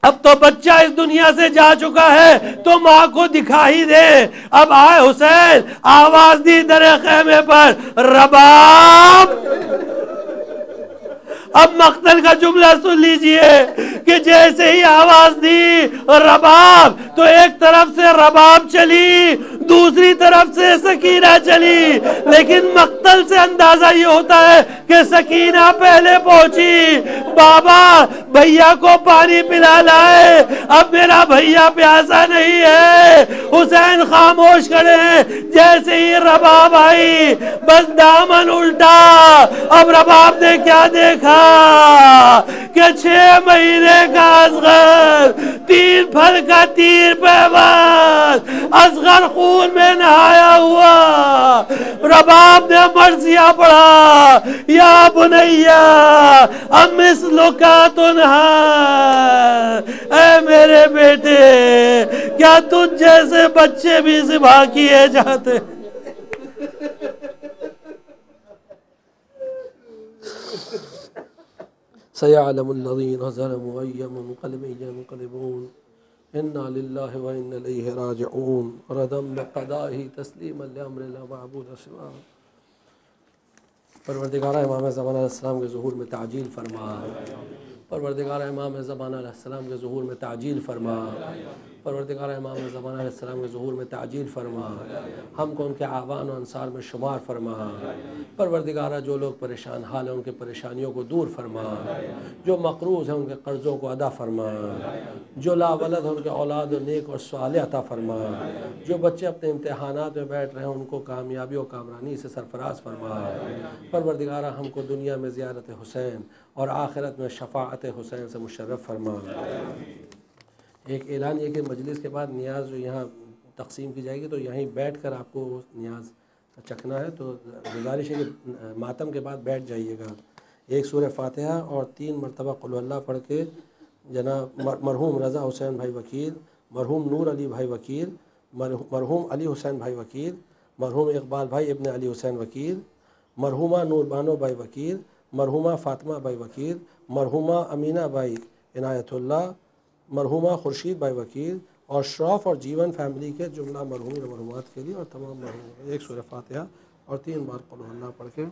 S1: اب تو بچہ اس دنیا سے جا چکا ہے تو ماں کو دکھا ہی دے۔ اب آئے حسین، آواز دی در خیمے پر، رباب۔ اب مقتل کا جملہ سن لیجئے کہ جیسے ہی آواز دی رباب تو ایک طرف سے رباب چلی، دوسری طرف سے سکینہ چلی، لیکن مقتل سے اندازہ یہ ہوتا ہے کہ سکینہ پہلے پہنچی۔ بابا بھیا کو پانی پلا لائے، اب میرا بھیا پیاسا نہیں ہے۔ حسین خاموش کھڑے ہیں، جیسے ہی رباب آئی بس دامن الٹا۔ اب رباب نے کیا دیکھا کہ 6 مہینے کا اصغر، 3 پھل کا تیر پیوست، اصغر خون میں نہایا ہوا۔ رباب نے مرثیہ پڑھا، یا بنیا امثلک تنہر، اے میرے بیٹے کیا تجھ جیسے بچے بھی ذبح کیے جاتے؟ سَيَعْلَمُ الَّذِينَ ظَلَمُوا أَيَّ مُنقَلِبٍ يَنقَلِبُونَ إِنَّا لِلَّهِ وَإِنَّا إِلَيْهِ رَاجِعُونَ رَدًا بِقَضَائِهِ تَسْلِيمًا لِأَمْرِ لَا مَعْبُودَ سِوَاهُ۔ پروردگارہ امام زمانہ علیہ السلام کے ظہور میں تعجیل فرما، پروردگارہ امام زمانہ علیہ السلام کے ظہور میں تعجیل فرما، پروردگارہ امام زمانہ علیہ السلام کے ظہور میں تعجیل فرما، ہم کو ان کے اعوان و انصار میں شمار فرما۔ پروردگارہ جو لوگ پریشان حال ہیں ان کے پریشانیوں کو دور فرما، جو مقروض ہیں ان کے قرضوں کو ادا فرما، جو لا ولد ہیں ان کے اولاد و نیک اور صالح عطا فرما، جو بچے اپنے امتحانات میں بیٹھ رہے ہیں ان کو کامیابی و کامرانی سے سرفراز فرما۔ پروردگارہ ہم کو دنیا میں زیارت حسین اور آخرت میں شفاعت حسین سے مشرف فرما۔ ایک اعلان یہ کہ مجلس کے بعد نیاز جو یہاں تقسیم کی جائے گی، تو یہیں بیٹھ کر آپ کو نیاز چکھنا ہے، تو گزارش ہے کہ ماتم کے بعد بیٹھ جائیے گا۔ ایک سورہ فاتحہ اور 3 مرتبہ قل اللہ پڑھ کے جناب مرحوم رضا حسین بھائی وکیل، مرحوم نور علی بھائی وکیل، مرحوم علی حسین بھائی وکیل، مرحوم اقبال بھائی ابن علی حسین وکیل، مرحومہ نور بانو بھائی وکیل، مرحومہ فاطمہ بھائی وکیل، مرحومہ امینہ بھائی عنایت اللہ، مرحومہ خورشید بھائی وکیل، اور شراف اور جیون فیملی کے جملہ مرحومین و مرحومات کے لیے، اور تمام مرحومین، ایک سورہ فاتحہ اور 3 بار قل اللہ پڑھ کے